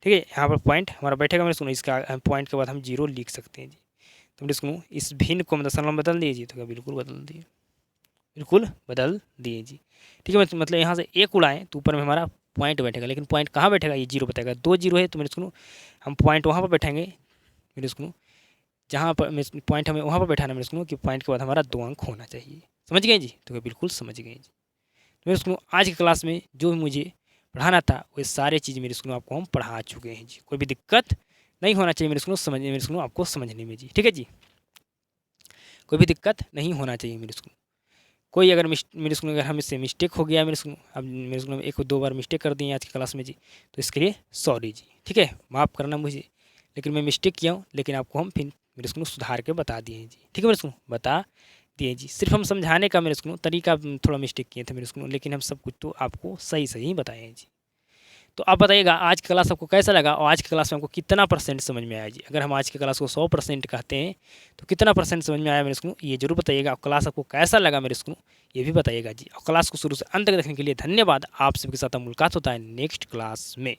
ठीक है। यहाँ पर पॉइंट हमारा बैठेगा मेरे स्कूल, इसका पॉइंट के बाद हम जीरो लिख सकते हैं जी। तो मेरे स्कूल इस भिन्न को हम दशमलव में बदल दिए जी, तो बिल्कुल बदल दिए, बिल्कुल बदल दिए जी, ठीक है। मतलब यहाँ से एक उड़ाएँ तो ऊपर में हमारा पॉइंट बैठेगा, लेकिन पॉइंट कहाँ बैठेगा ये जीरो बताएगा। 2 जीरो है तो मेरे स्कूल हम पॉइंट वहाँ पर बैठाएंगे मेरे स्कूल, जहाँ पर पॉइंट हमें वहाँ पर बैठाना मेरे स्कूल कि पॉइंट के बाद हमारा 2 अंक होना चाहिए। समझ गए जी? तो बिल्कुल समझ गए जी। तो मेरे स्कूल आज की क्लास में जो मुझे पढ़ाना था वो सारे चीज़ मेरे स्कूल आपको हम पढ़ा चुके हैं जी। कोई भी दिक्कत नहीं होना चाहिए मेरे स्कूल मेरे स्कूल आपको समझने में जी, ठीक है जी। कोई भी दिक्कत नहीं होना चाहिए मेरे स्कूल। कोई अगर मेरे स्कूल अगर हमसे मिस्टेक हो गया मेरे स्कूल, अब मेरे स्कूल में 1-2 बार मिस्टेक कर दी आज की क्लास में जी, तो इसके लिए सॉरी जी, ठीक है। माफ़ करना मुझे, लेकिन मैं मिस्टेक किया हूँ, लेकिन आपको हम फिर मेरे स्कूल सुधार के बता दिए हैं जी, ठीक है मेरे स्कूल, बता दिए जी। सिर्फ हम समझाने का मेरे स्कूल तरीका थोड़ा मिस्टेक किए थे मेरे स्कूल, लेकिन हम सब कुछ तो आपको सही सही बताए हैं जी। तो आप बताइएगा आज की क्लास आपको कैसा लगा और आज की क्लास में आपको कितना % समझ में आया जी। अगर हम आज की क्लास को 100% कहते हैं तो कितना % समझ में आया मेरे स्कूल ये जरूर बताइएगा। और क्लास आपको कैसा लगा मेरे स्कूल ये भी बताइएगा जी। और क्लास को शुरू से अंत तक देखने के लिए धन्यवाद। आप सबके साथ मुलाकात होता है नेक्स्ट क्लास में।